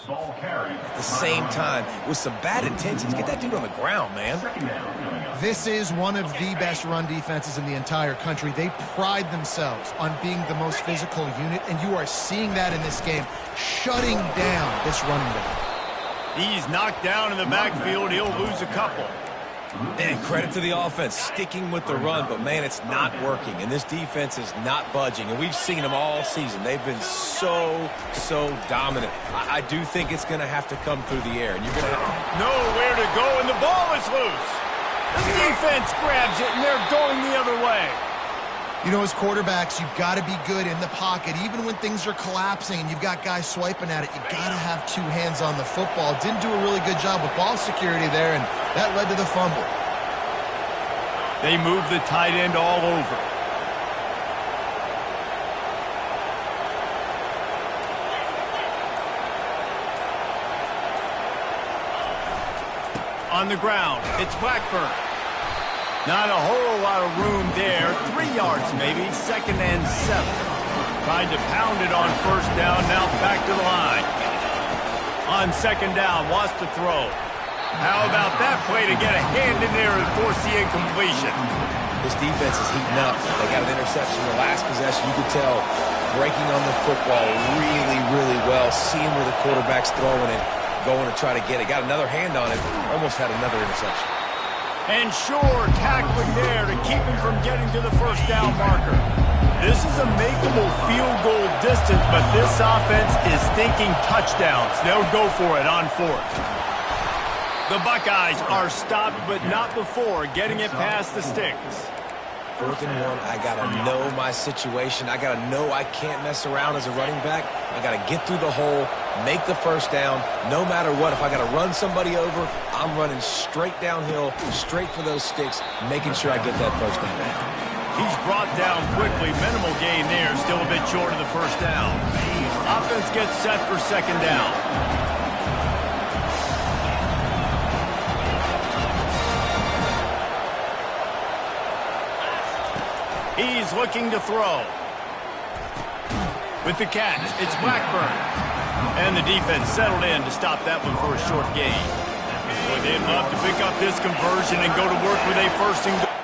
At the same time, with some bad intentions, get that dude on the ground, man. This is one of the best run defenses in the entire country. They pride themselves on being the most physical unit, and you are seeing that in this game, shutting down this running back. He's knocked down in the backfield. He'll lose a couple. And credit to the offense, sticking with the run, but, man, it's not working, and this defense is not budging, and we've seen them all season. They've been so dominant. I do think it's going to have to come through the air, and you're going to have nowhere to go, and the ball is loose. The defense grabs it, and they're going the other way. You know, as quarterbacks, you've got to be good in the pocket. Even when things are collapsing and you've got guys swiping at it, you've got to have two hands on the football. Didn't do a really good job with ball security there, and that led to the fumble. They move the tight end all over. On the ground, it's Blackburn. Not a whole lot of room there. 3 yards maybe, 2nd and 7. Tried to pound it on 1st down, now back to the line. On 2nd down, wants to throw. How about that play to get a hand in there and force the incompletion? This defense is heating up. They got an interception in the last possession. You could tell breaking on the football really well, seeing where the quarterback's throwing it, going to try to get it. Got another hand on it, almost had another interception. And sure, tackling there to keep him from getting to the 1st down marker. This is a makeable field goal distance, but this offense is thinking touchdowns. They'll go for it on 4th. The Buckeyes are stopped, but not before getting it past the sticks. 4th and 1, I got to know my situation. I got to know I can't mess around as a running back. I got to get through the hole, make the 1st down, no matter what. If I got to run somebody over, I'm running straight downhill, straight for those sticks, making sure I get that 1st down. He's brought down quickly. Minimal gain there, still a bit short of the 1st down. Offense gets set for 2nd down. He's looking to throw. With the catch, it's Blackburn. And the defense settled in to stop that one for a short gain. Boy, they'd love to pick up this conversion and go to work with a 1st and goal.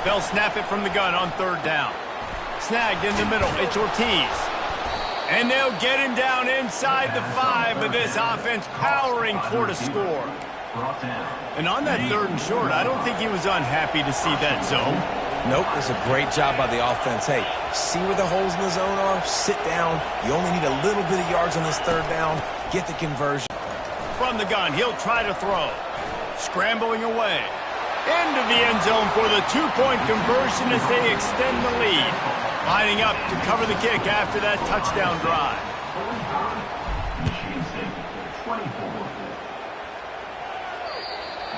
They'll snap it from the gun on 3rd down. Snagged in the middle. It's Ortiz. And they'll get him down inside the 5, but this offense powering toward a score. And on that 3rd and short, I don't think he was unhappy to see that zone. Nope, it's a great job by the offense. Hey, see where the holes in the zone are? Sit down. You only need a little bit of yards on this 3rd down. Get the conversion. From the gun, he'll try to throw. Scrambling away. Into the end zone for the 2-point conversion as they extend the lead. Lining up to cover the kick after that touchdown drive.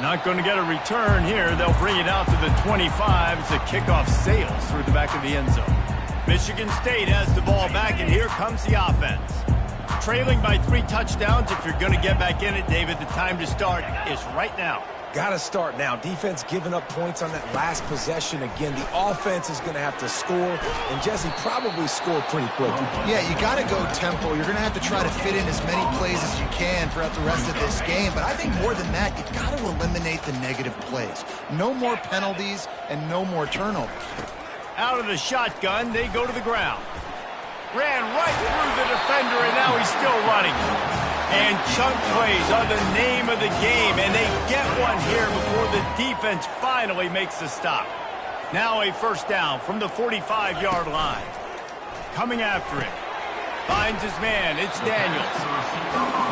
Not going to get a return here. They'll bring it out to the 25 as the kickoff sails through the back of the end zone. Michigan State has the ball back, and here comes the offense. Trailing by 3 touchdowns. If you're going to get back in it, David, the time to start is right now. Got to start now. Defense giving up points on that last possession. Again, the offense is going to have to score, and Jesse probably scored pretty quick. Yeah, you got to go tempo. You're going to have to try to fit in as many plays as you can throughout the rest of this game. But I think more than that, you've got to eliminate the negative plays. No more penalties and no more turnovers. Out of the shotgun, they go to the ground. Ran right through the defender, and now he's still running. And chunk plays are the name of the game, and they get one here before the defense finally makes the stop. Now a 1st down from the 45-yard line. Coming after it. Finds his man. It's Daniels.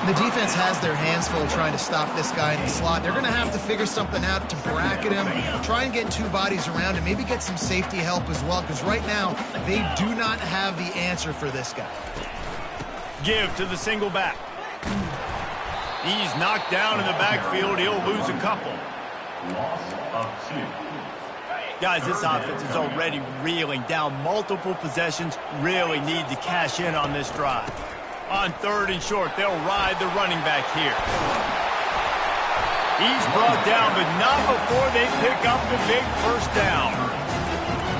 The defense has their hands full trying to stop this guy in the slot. They're going to have to figure something out to bracket him, try and get 2 bodies around him, maybe get some safety help as well, because right now they do not have the answer for this guy. Give to the single back. He's knocked down in the backfield. He'll lose a couple. Loss of 2. Guys, this offense is already reeling down multiple possessions. Really need to cash in on this drive. On 3rd and short, they'll ride the running back here. He's brought down, but not before they pick up the big 1st down.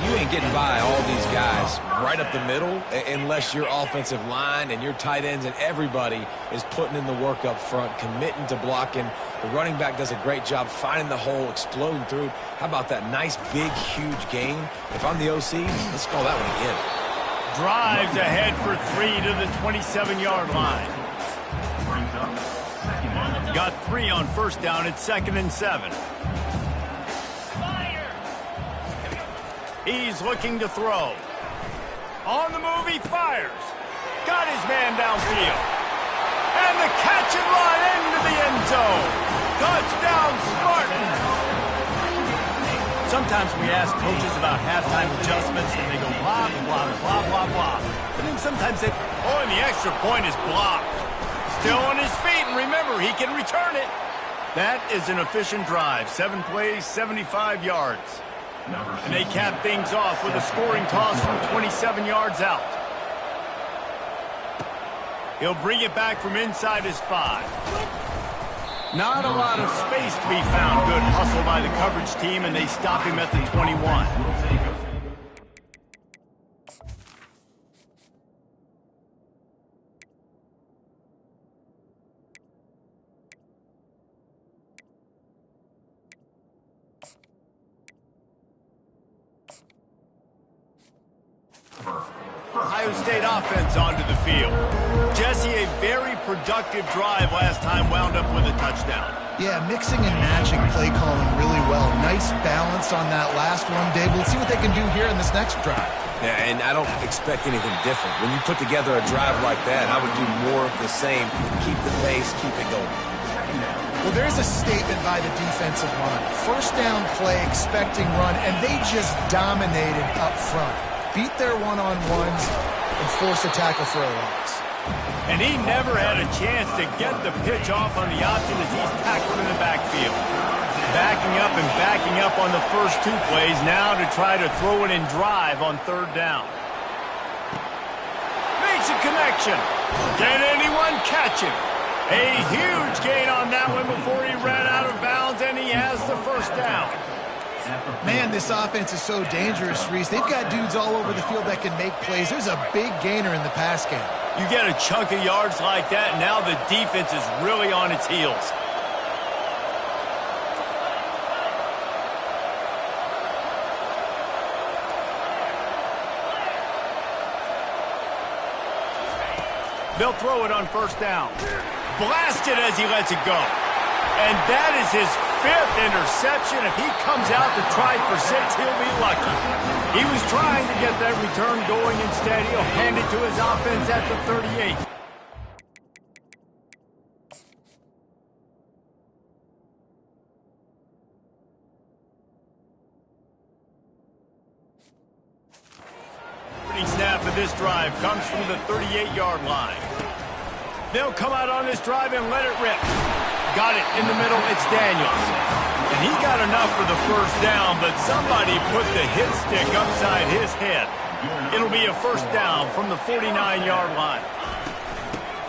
You ain't getting by all these guys right up the middle unless your offensive line and your tight ends and everybody is putting in the work up front, committing to blocking. The running back does a great job finding the hole, exploding through. How about that nice, big, huge gain? If I'm the OC, let's call that one again. Drives ahead for 3 to the 27-yard line. Got 3 on 1st down. It's 2nd and 7. He's looking to throw. On the move, he fires. Got his man downfield. And the catch and run into the end zone. Touchdown, Spartans. Sometimes we ask coaches about halftime adjustments, and they go blah, blah, blah, blah, blah. But then sometimes they, and the extra point is blocked. Still on his feet, and remember, he can return it. That is an efficient drive. 7 plays, 75 yards. And they cap things off with a scoring toss from 27 yards out. He'll bring it back from inside his 5. Not a lot of space to be found. Good hustle by the coverage team, and they stop him at the 21. Ohio State offense onto the field. Jesse, a very productive drive last time wound up with a touchdown. Yeah, mixing and matching play calling really well. Nice balance on that last one, Dave. Let's see what they can do here in this next drive. Yeah, and I don't expect anything different. When you put together a drive like that, I would do more of the same. Keep the pace, keep it going. Well, there's a statement by the defensive line. 1st down play, expecting run, and they just dominated up front. Beat their one-on-ones and force a tackle for a loss. And he never had a chance to get the pitch off on the option as he's tackled in the backfield. Backing up on the first 2 plays, now to try to throw it and drive on 3rd down. Makes a connection. Can anyone catch him? A huge gain on that one before he ran out of bounds, and he has the 1st down. Man, this offense is so dangerous, Reese. They've got dudes all over the field that can make plays. There's a big gainer in the pass game. You get a chunk of yards like that, and now the defense is really on its heels. They'll throw it on first down. Blasted as he lets it go. And that is his 5th interception. If he comes out to try for 6, he'll be lucky. He was trying to get that return going instead. He'll hand it to his offense at the 38. Snap of this drive comes from the 38-yard line. They'll come out on this drive and let it rip. Got it in the middle. It's Daniels. And he got enough for the first down, but somebody put the hit stick upside his head. It'll be a first down from the 49-yard line.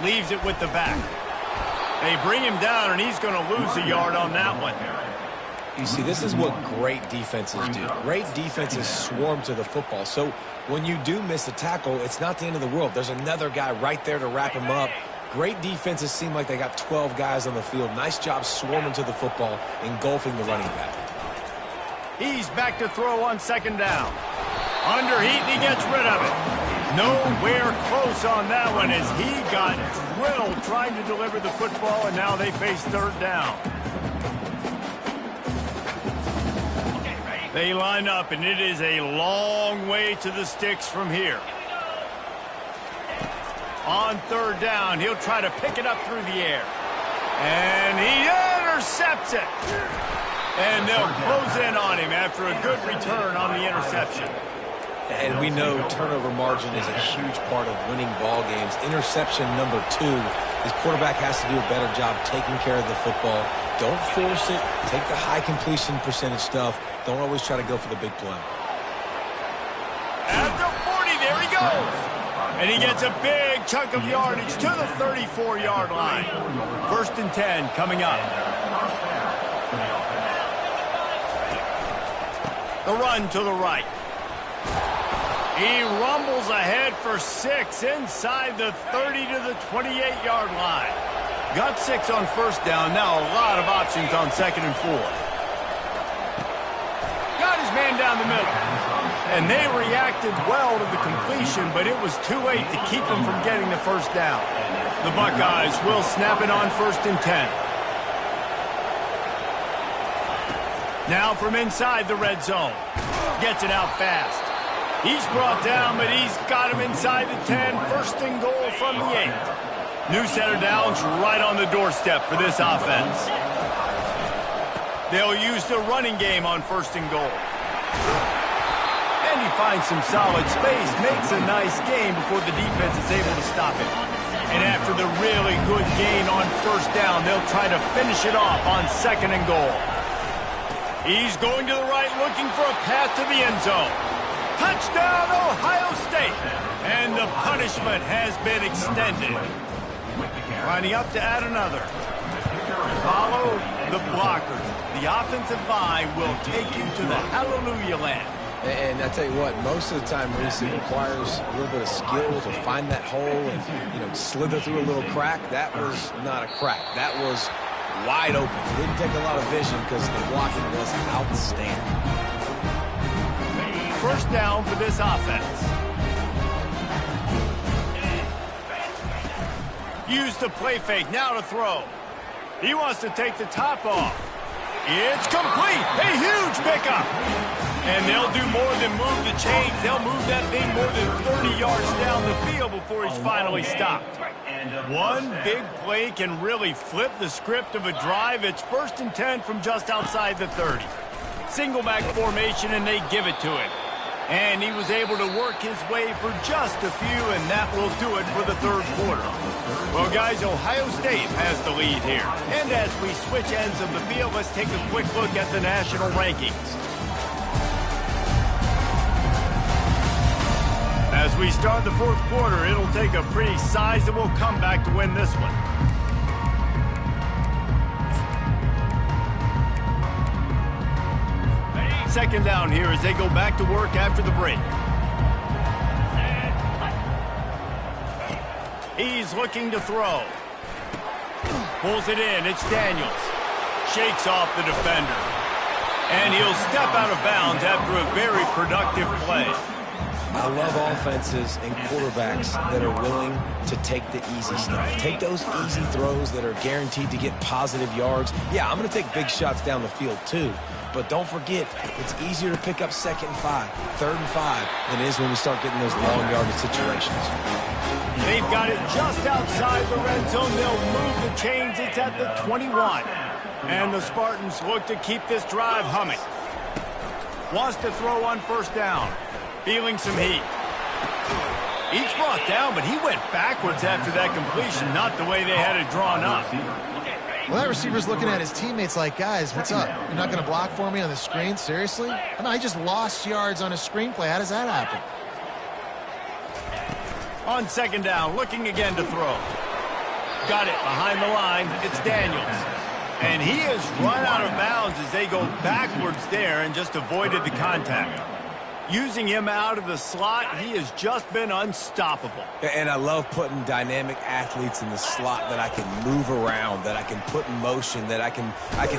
Leaves it with the back. They bring him down, and he's going to lose a yard on that one. You see, this is what great defenses do. Great defenses swarm to the football. So when you do miss a tackle, it's not the end of the world. There's another guy right there to wrap him up. Great defenses seem like they got 12 guys on the field. Nice job swarming to the football, engulfing the running back. He's back to throw on second down. Under heat, and he gets rid of it. Nowhere close on that one as he got drilled trying to deliver the football, and now they face third down. They line up, and it is a long way to the sticks from here. On third down, he'll try to pick it up through the air. And he intercepts it. And they'll close in on him after a good return on the interception. And we know turnover margin is a huge part of winning ball games. Interception number 2. His quarterback has to do a better job taking care of the football. Don't force it. Take the high completion percentage stuff. Don't always try to go for the big play. At the 40, there he goes. And he gets a big chunk of yardage to the 34-yard line. First and 10 coming up. The run to the right. He rumbles ahead for 6 inside the 30 to the 28-yard line. Got 6 on first down. Now a lot of options on second and 4. Got his man down the middle. And they reacted well to the completion, but it was too late to keep him from getting the first down. The Buckeyes will snap it on first and 10. Now from inside the red zone. Gets it out fast. He's brought down, but he's got him inside the 10. First and goal from the 8. New center downs right on the doorstep for this offense. They'll use the running game on first and goal. And he finds some solid space, makes a nice gain before the defense is able to stop him. And after the really good gain on first down, they'll try to finish it off on second and goal. He's going to the right, looking for a path to the end zone. Touchdown, Ohio State! And the punishment has been extended. Lining up to add another. Follow the blockers. The offensive line will take you to the hallelujah land. And I tell you what, most of the time, Reese, it requires a little bit of skill to find that hole and, slither through a little crack. That was not a crack. That was wide open. It didn't take a lot of vision because the blocking was outstanding. First down for this offense. Use the play fake, now to throw. He wants to take the top off. It's complete. A huge pickup. And they'll do more than move the chains. They'll move that thing more than 30 yards down the field before he's finally stopped. One big play can really flip the script of a drive. It's first and 10 from just outside the 30. Single back formation, and they give it to him. And he was able to work his way for just a few, and that will do it for the third quarter. Well, guys, Ohio State has the lead here. And as we switch ends of the field, let's take a quick look at the national rankings. As we start the fourth quarter, it'll take a pretty sizable comeback to win this one. Second down here as they go back to work after the break. He's looking to throw. Pulls it in. It's Daniels. Shakes off the defender. And he'll step out of bounds after a very productive play. I love offenses and quarterbacks that are willing to take the easy stuff. Take those easy throws that are guaranteed to get positive yards. Yeah, I'm going to take big shots down the field too. But don't forget, it's easier to pick up 2nd and 5, 3rd and 5 than it is when we start getting those long yardage situations. They've got it just outside the red zone. They'll move the chains. It's at the 21. And the Spartans look to keep this drive humming. Wants to throw on 1st down. Feeling some heat. He's brought down, but he went backwards after that completion, not the way they had it drawn up. Well, that receiver's looking at his teammates like, guys, what's up? You're not going to block for me on the screen? Seriously? I mean, I just lost yards on a screenplay. How does that happen? On 2nd down, looking again to throw. Got it behind the line. It's Daniels. And he has run out of bounds as they go backwards there and just avoided the contact. Using him out of the slot, he has just been unstoppable. And I love putting dynamic athletes in the slot that I can move around, that I can put in motion, that I can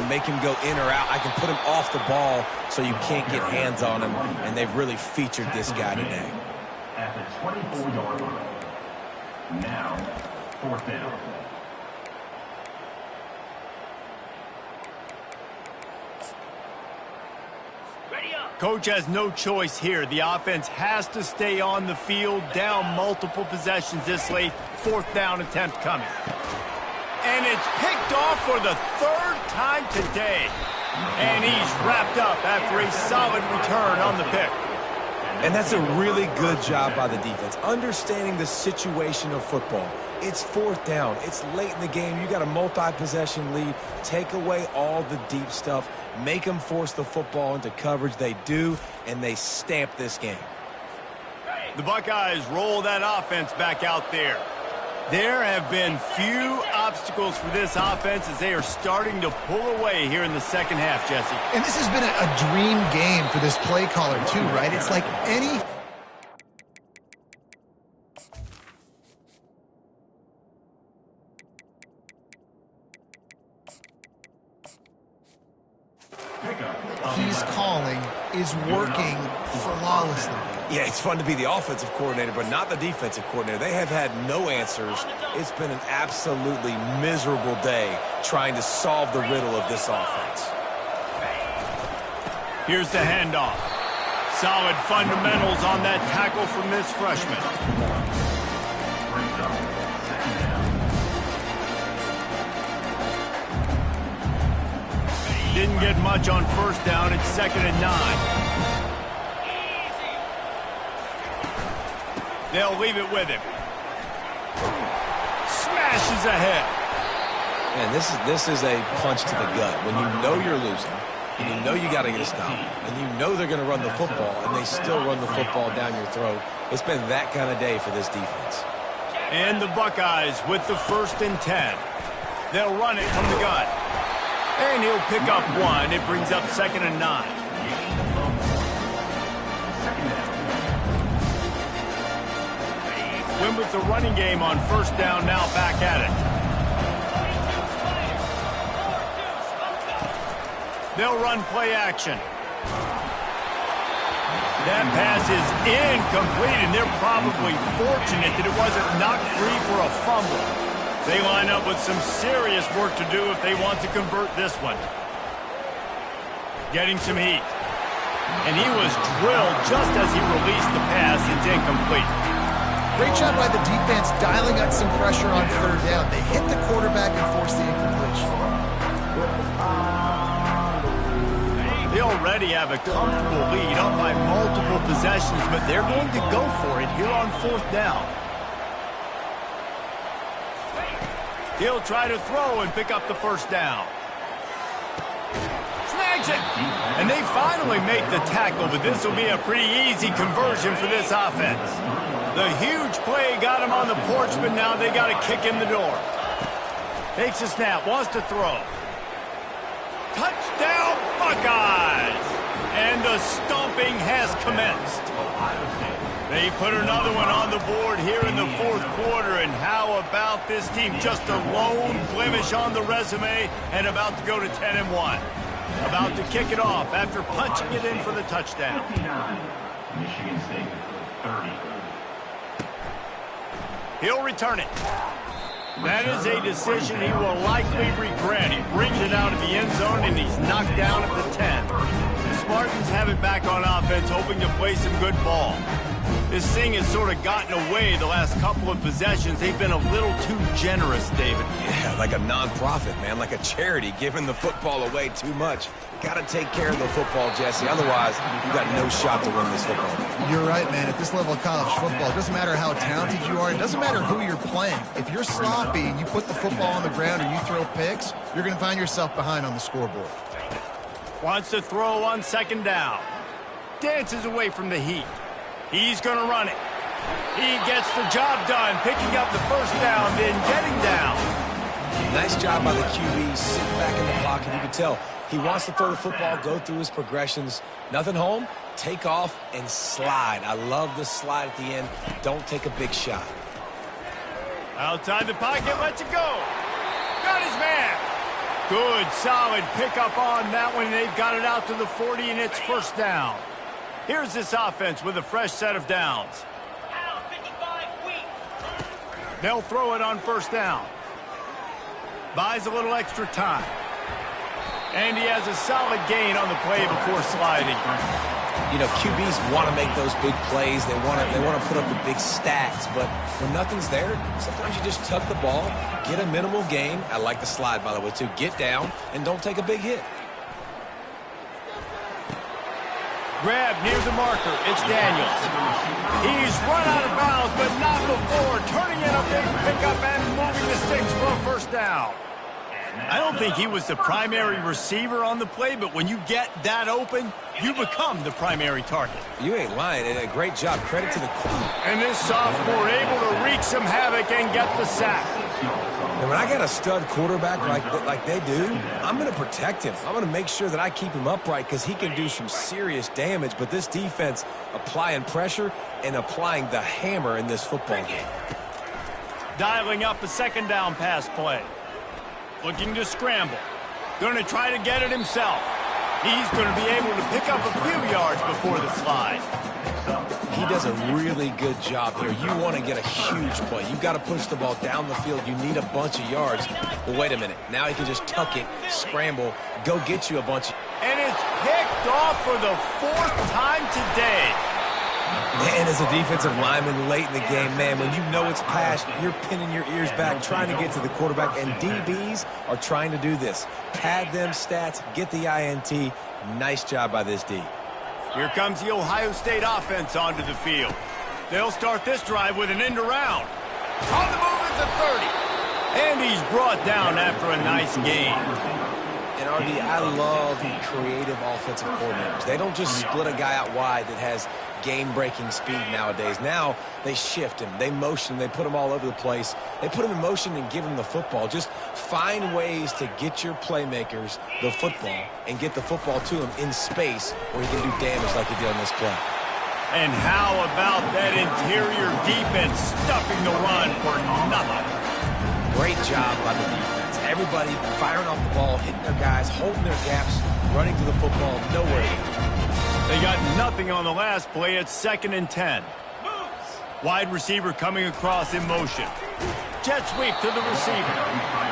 make him go in or out. I can put him off the ball so you can't get hands on him, and they've really featured this guy today. At the 24-yard line. Now, 4th down. Coach has no choice here. The offense has to stay on the field, down multiple possessions this late. 4th down attempt coming. And it's picked off for the 3rd time today. And he's wrapped up after a solid return on the pick. And that's a really good job by the defense, understanding the situation of football. It's 4th down. It's late in the game. You got a multi-possession lead. Take away all the deep stuff. Make them force the football into coverage. They do, and they stamp this game. The Buckeyes roll that offense back out there. There have been few obstacles for this offense as they are starting to pull away here in the 2nd half, Jesse. And this has been a dream game for this play caller too, right? It's like any... he's calling is working flawlessly. Yeah, it's fun to be the offensive coordinator, but not the defensive coordinator. They have had no answers. It's been an absolutely miserable day trying to solve the riddle of this offense. Here's the handoff. Solid fundamentals on that tackle from this freshman. Didn't get much on 1st down. It's 2nd and 9. They'll leave it with him. Smashes ahead. Man, this is a punch to the gut. When you know you're losing, and you know you got to get a stop, and you know they're going to run the football, and they still run the football down your throat. It's been that kind of day for this defense. And the Buckeyes with the 1st and 10. They'll run it from the gun. And he'll pick up 1. It brings up 2nd and 9. Win with the running game on 1st down, now back at it. They'll run play action. That pass is incomplete, and they're probably fortunate that it wasn't knocked free for a fumble. They line up with some serious work to do if they want to convert this one. Getting some heat. And he was drilled just as he released the pass. It's incomplete. Great job by the defense dialing up some pressure on 3rd down. They hit the quarterback and forced the incompletion. They already have a comfortable lead up by multiple possessions, but they're going to go for it here on 4th down. He'll try to throw and pick up the 1st down. Snags it! And they finally make the tackle, but this will be a pretty easy conversion for this offense. The huge play got him on the porch, but now they got to kick in the door. Takes a snap, wants to throw. Touchdown, Buckeyes! And the stomping has commenced. They put another one on the board here in the 4th quarter, and how about this team? Just a lone blemish on the resume and about to go to 10-1. About to kick it off after punching it in for the touchdown. Michigan State. 30. He'll return it. That is a decision he will likely regret. He brings it out of the end zone, and he's knocked down at the 10. The Spartans have it back on offense, hoping to play some good ball. This thing has sort of gotten away the last couple of possessions. They've been a little too generous, David. Yeah, like a nonprofit, man, like a charity, giving the football away too much. Got to take care of the football, Jesse. Otherwise, you got no shot to win this football. You're right, man. At this level of college football, it doesn't matter how talented you are. It doesn't matter who you're playing. If you're sloppy and you put the football on the ground or you throw picks, you're going to find yourself behind on the scoreboard. Wants to throw on second down. Dances away from the heat. He's going to run it. He gets the job done, picking up the first down, then getting down. Nice job by the QB, sitting back in the pocket. You can tell he wants to throw the football, go through his progressions. Nothing home, take off, and slide. I love the slide at the end. Don't take a big shot. Outside the pocket, lets it go. Got his man. Good, solid pickup on that one. They've got it out to the 40, and it's first down. Here's this offense with a fresh set of downs. They'll throw it on first down. Buys a little extra time. And he has a solid gain on the play before sliding. You know, QBs want to make those big plays. They want to put up the big stats. But when nothing's there, sometimes you just tuck the ball, get a minimal gain. I like the slide, by the way, too. Get down and don't take a big hit. Grab near the marker. It's Daniels. He's run out of bounds, but not before. Turning in a big pickup and moving the sticks for a first down. I don't think he was the primary receiver on the play, but when you get that open, you become the primary target. You ain't lying. A great job. Credit to the quarterback. And this sophomore able to wreak some havoc and get the sack. And when I got a stud quarterback like they do, I'm going to protect him. I'm going to make sure that I keep him upright because he can do some serious damage. But this defense applying pressure and applying the hammer in this football game. Dialing up a second down pass play. Looking to scramble. Going to try to get it himself. He's going to be able to pick up a few yards before the slide. He does a really good job here. You want to get a huge play. You've got to push the ball down the field. You need a bunch of yards. But wait a minute. Now he can just tuck it, scramble, go get you a bunch. And it's picked off for the fourth time today. And as a defensive lineman late in the game, man, when you know it's past, you're pinning your ears back, trying to get to the quarterback. And DBs are trying to do this. Pad them stats, get the INT. Nice job by this D. Here comes the Ohio State offense onto the field. They'll start this drive with an end around. On the move at the 30. And he's brought down after a nice gain. And RD, I love creative offensive coordinators. They don't just split a guy out wide that has game-breaking speed nowadays. Now they shift him, they motion, they put him all over the place. They put him in motion and give him the football. Just find ways to get your playmakers the football and get the football to him in space where he can do damage like he did on this play. And how about that interior defense stuffing the run for nothing? Great job by the defense. Everybody firing off the ball, hitting their guys, holding their gaps, running to the football, nowhere. They got nothing on the last play. It's 2nd and 10. Wide receiver coming across in motion. Jet sweep to the receiver.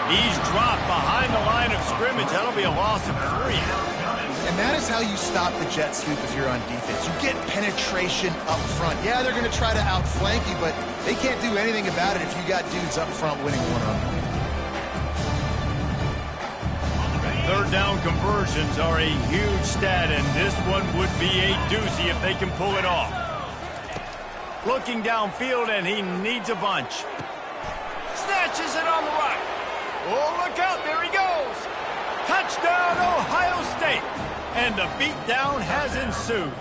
He's dropped behind the line of scrimmage. That'll be a loss of 3. And that is how you stop the jet sweep if you're on defense. You get penetration up front. Yeah, they're going to try to outflank you, but they can't do anything about it if you got dudes up front winning one-on-one. Third down conversions are a huge stat, and this one would be a doozy if they can pull it off. Looking downfield, and he needs a bunch. Snatches it on the right. Oh, look out, there he goes. Touchdown, Ohio State. And the beatdown has ensued.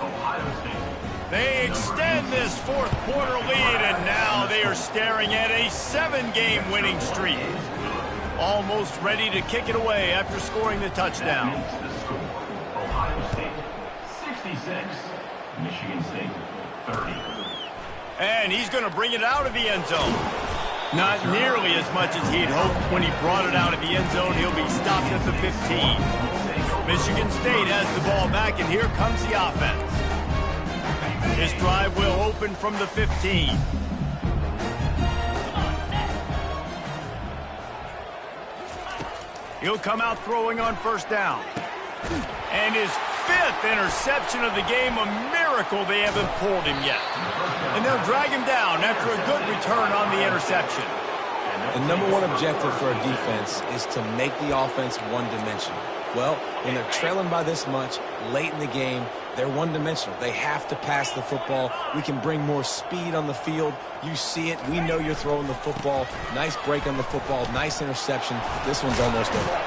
They extend this fourth quarter lead, and now they are staring at a 7-game winning streak. Almost ready to kick it away after scoring the touchdown. Ohio State 66, Michigan State 30. And he's going to bring it out of the end zone. Not nearly as much as he'd hoped when he brought it out of the end zone. He'll be stopped at the 15. Michigan State has the ball back, and here comes the offense. His drive will open from the 15. He'll come out throwing on first down. And his 5th interception of the game, a miracle they haven't pulled him yet. And they'll drag him down after a good return on the interception. The number one objective for a defense is to make the offense one-dimensional. Well, when they're trailing by this much late in the game, they're one-dimensional. They have to pass the football. We can bring more speed on the field. You see it. We know you're throwing the football. Nice break on the football. Nice interception. This one's almost over.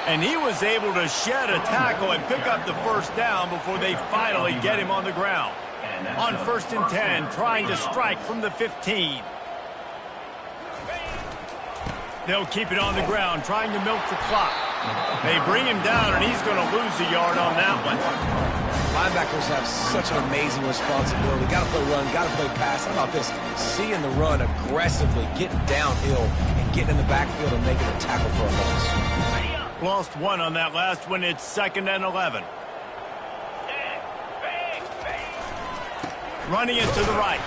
And he was able to shed a tackle and pick up the first down before they finally get him on the ground. On 1st and 10, trying to strike from the 15. They'll keep it on the ground, trying to milk the clock. They bring him down, and he's going to lose a yard on that one. Linebackers have such an amazing responsibility. Got to play run, got to play pass. How about this? Seeing the run aggressively, getting downhill, and getting in the backfield and making a tackle for a loss. Lost one on that last one. It's 2nd and 11. Running it to the right.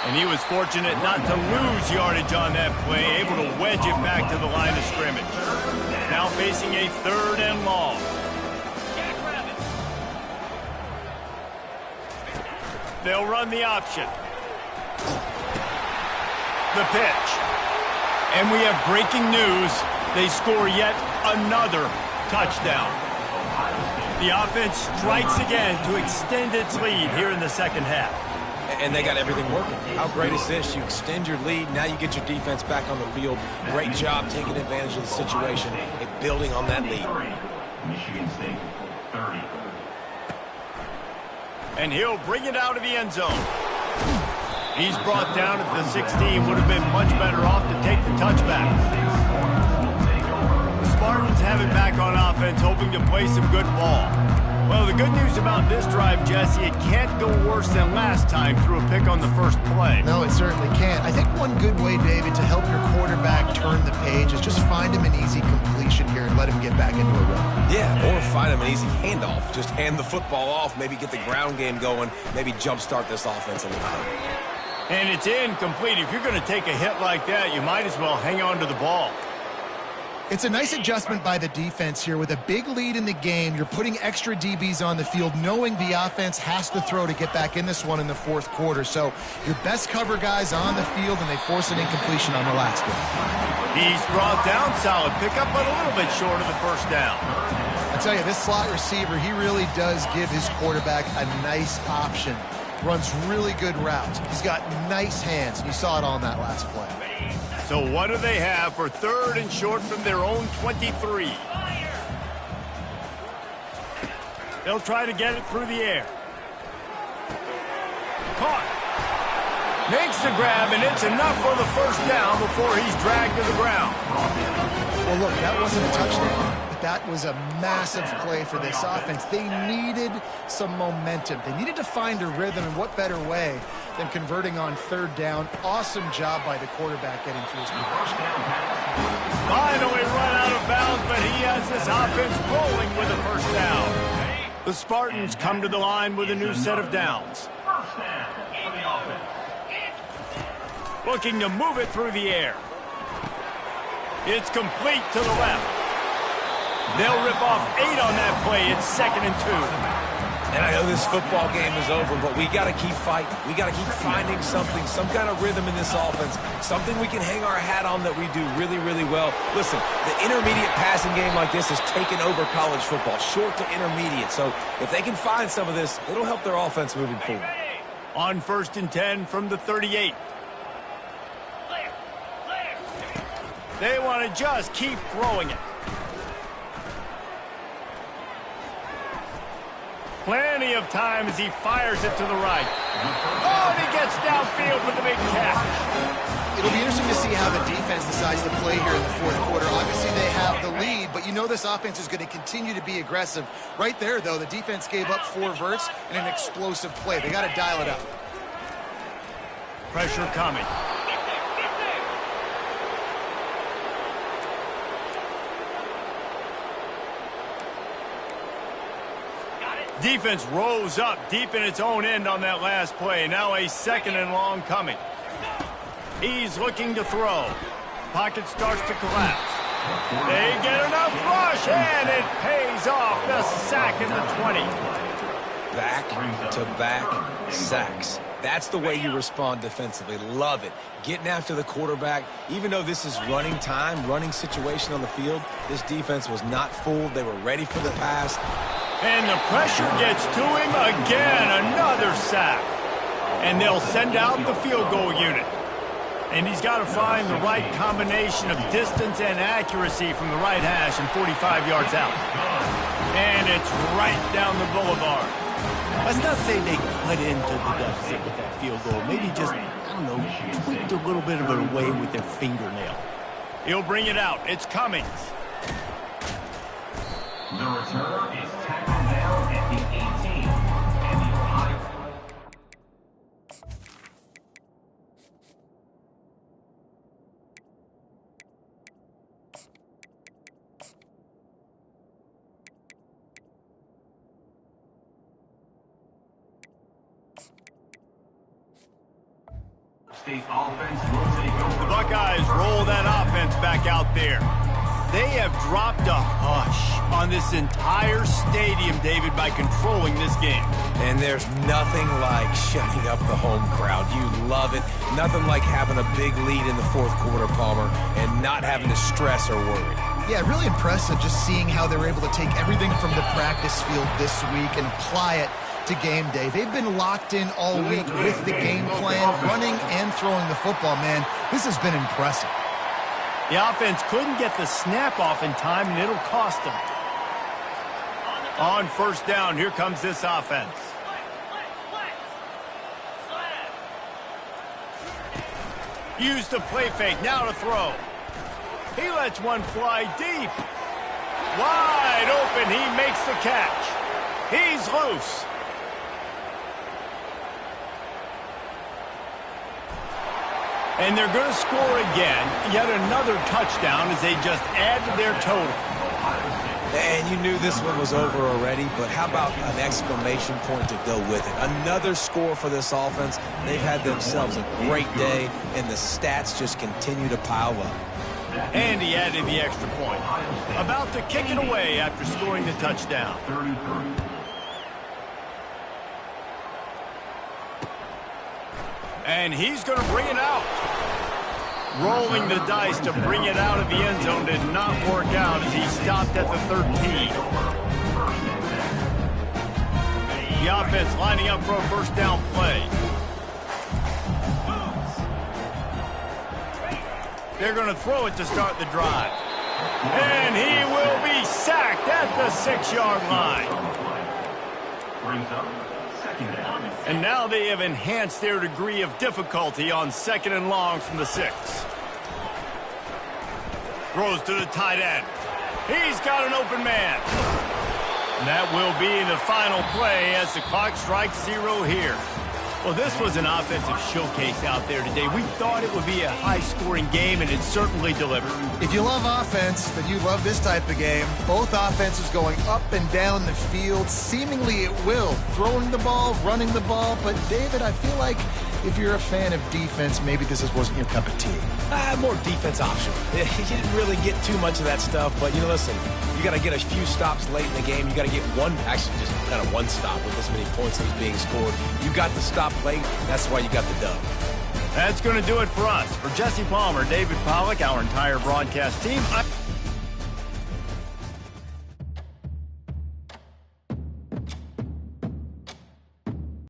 And he was fortunate not to lose yardage on that play, able to wedge it back to the line of scrimmage. Now facing a 3rd and long. They'll run the option. The pitch. And we have breaking news. They score yet another touchdown. The offense strikes again to extend its lead here in the 2nd half. And they got everything working. How great is this? You extend your lead. Now you get your defense back on the field. Great job taking advantage of the situation and building on that lead. Michigan State 30. And he'll bring it out of the end zone. He's brought down at the 16. Would have been much better off to take the touchback. The Spartans have it back on offense, hoping to play some good ball. Well, the good news about this drive, Jesse, it can't go worse than last time through a pick on the first play. No, it certainly can't. I think one good way, David, to help your quarterback turn the page is just find him an easy completion here and let him get back into a rhythm. Yeah, or find him an easy handoff. Just hand the football off, maybe get the ground game going, maybe jumpstart this offense a little bit. And it's incomplete. If you're going to take a hit like that, you might as well hang on to the ball. It's a nice adjustment by the defense here. With a big lead in the game, you're putting extra DBs on the field, knowing the offense has to throw to get back in this one in the 4th quarter. So your best cover guys on the field, and they force an incompletion on the last one. He's brought down, solid pickup, but a little bit short of the first down. I tell you, this slot receiver, he really does give his quarterback a nice option. Runs really good routes. He's got nice hands. You saw it on that last play. So what do they have for 3rd and short from their own 23? They'll try to get it through the air. Caught. Makes the grab, and it's enough for the first down before he's dragged to the ground. Well, look, that wasn't a touchdown, but that was a massive play for this offense. They needed some momentum. They needed to find a rhythm, and what better way than converting on 3rd down. Awesome job by the quarterback getting through his progression. Finally run out of bounds, but he has this offense rolling with a first down. The Spartans come to the line with a new set of downs. First down for the offense. Looking to move it through the air. It's complete to the left. They'll rip off 8 on that play. It's 2nd and 2. And I know this football game is over, but we got to keep fighting. We got to keep finding something, some kind of rhythm in this offense, something we can hang our hat on that we do really, really well. Listen, the intermediate passing game like this has taken over college football, short to intermediate. So if they can find some of this, it'll help their offense moving forward. On 1st and 10 from the 38. They want to just keep throwing it. Plenty of time as he fires it to the right. Oh, and he gets downfield with the big catch. It'll be interesting to see how the defense decides to play here in the 4th quarter. Obviously, they have the lead, but you know this offense is going to continue to be aggressive. Right there, though, the defense gave up 4 verts and an explosive play. They got to dial it up. Pressure coming. Defense rose up deep in its own end on that last play. Now a 2nd and long coming. He's looking to throw. Pocket starts to collapse. They get enough rush, and it pays off. The sack in the 20. Back-to-back sacks. That's the way you respond defensively. Love it. Getting after the quarterback. Even though this is running time, running situation on the field, this defense was not fooled. They were ready for the pass. And the pressure gets to him again. Another sack. And they'll send out the field goal unit. And he's got to find the right combination of distance and accuracy from the right hash and 45 yards out. And it's right down the boulevard. Let's not say they cut into the deficit with that field goal. Maybe just, I don't know, tweaked a little bit of it away with their fingernail. He'll bring it out. It's Cummings. The returner is tackled down at the 18. And the Ohio... State offense will take over. The Buckeyes roll that offense back out there. They have dropped a hush on this entire stadium, David, by controlling this game. And there's nothing like shutting up the home crowd. You love it. Nothing like having a big lead in the 4th quarter, Palmer, and not having to stress or worry. Yeah, really impressive just seeing how they were able to take everything from the practice field this week and apply it to game day. They've been locked in all week with the game plan, running and throwing the football. Man, this has been impressive. The offense couldn't get the snap off in time, and it'll cost them. On 1st down, here comes this offense. Use the play fake, now to throw. He lets one fly deep. Wide open, he makes the catch. He's loose. And they're going to score again. Yet another touchdown as they just add to their total. And you knew this one was over already, but how about an exclamation point to go with it? Another score for this offense. They've had themselves a great day, and the stats just continue to pile up. And he added the extra point. About to kick it away after scoring the touchdown. And he's going to bring it out. Rolling the dice to bring it out of the end zone did not work out as he stopped at the 13. The offense lining up for a 1st down play. They're going to throw it to start the drive. And he will be sacked at the 6-yard line. And now they have enhanced their degree of difficulty on 2nd and long from the 6. Throws to the tight end. He's got an open man. And that will be the final play as the clock strikes 0 here. Well, this was an offensive showcase out there today. We thought it would be a high-scoring game, and it certainly delivered. If you love offense, then you love this type of game. Both offenses going up and down the field, seemingly at will. Throwing the ball, running the ball. But, David, I feel like if you're a fan of defense, maybe this wasn't your cup of tea. More defense option. You didn't really get too much of that stuff, but, listen, you got to get a few stops late in the game. You got to get actually just kind of one stop with this many points that was being scored. You got the stop late. That's why you got the dub. That's going to do it for us. For Jesse Palmer, David Pollack, our entire broadcast team,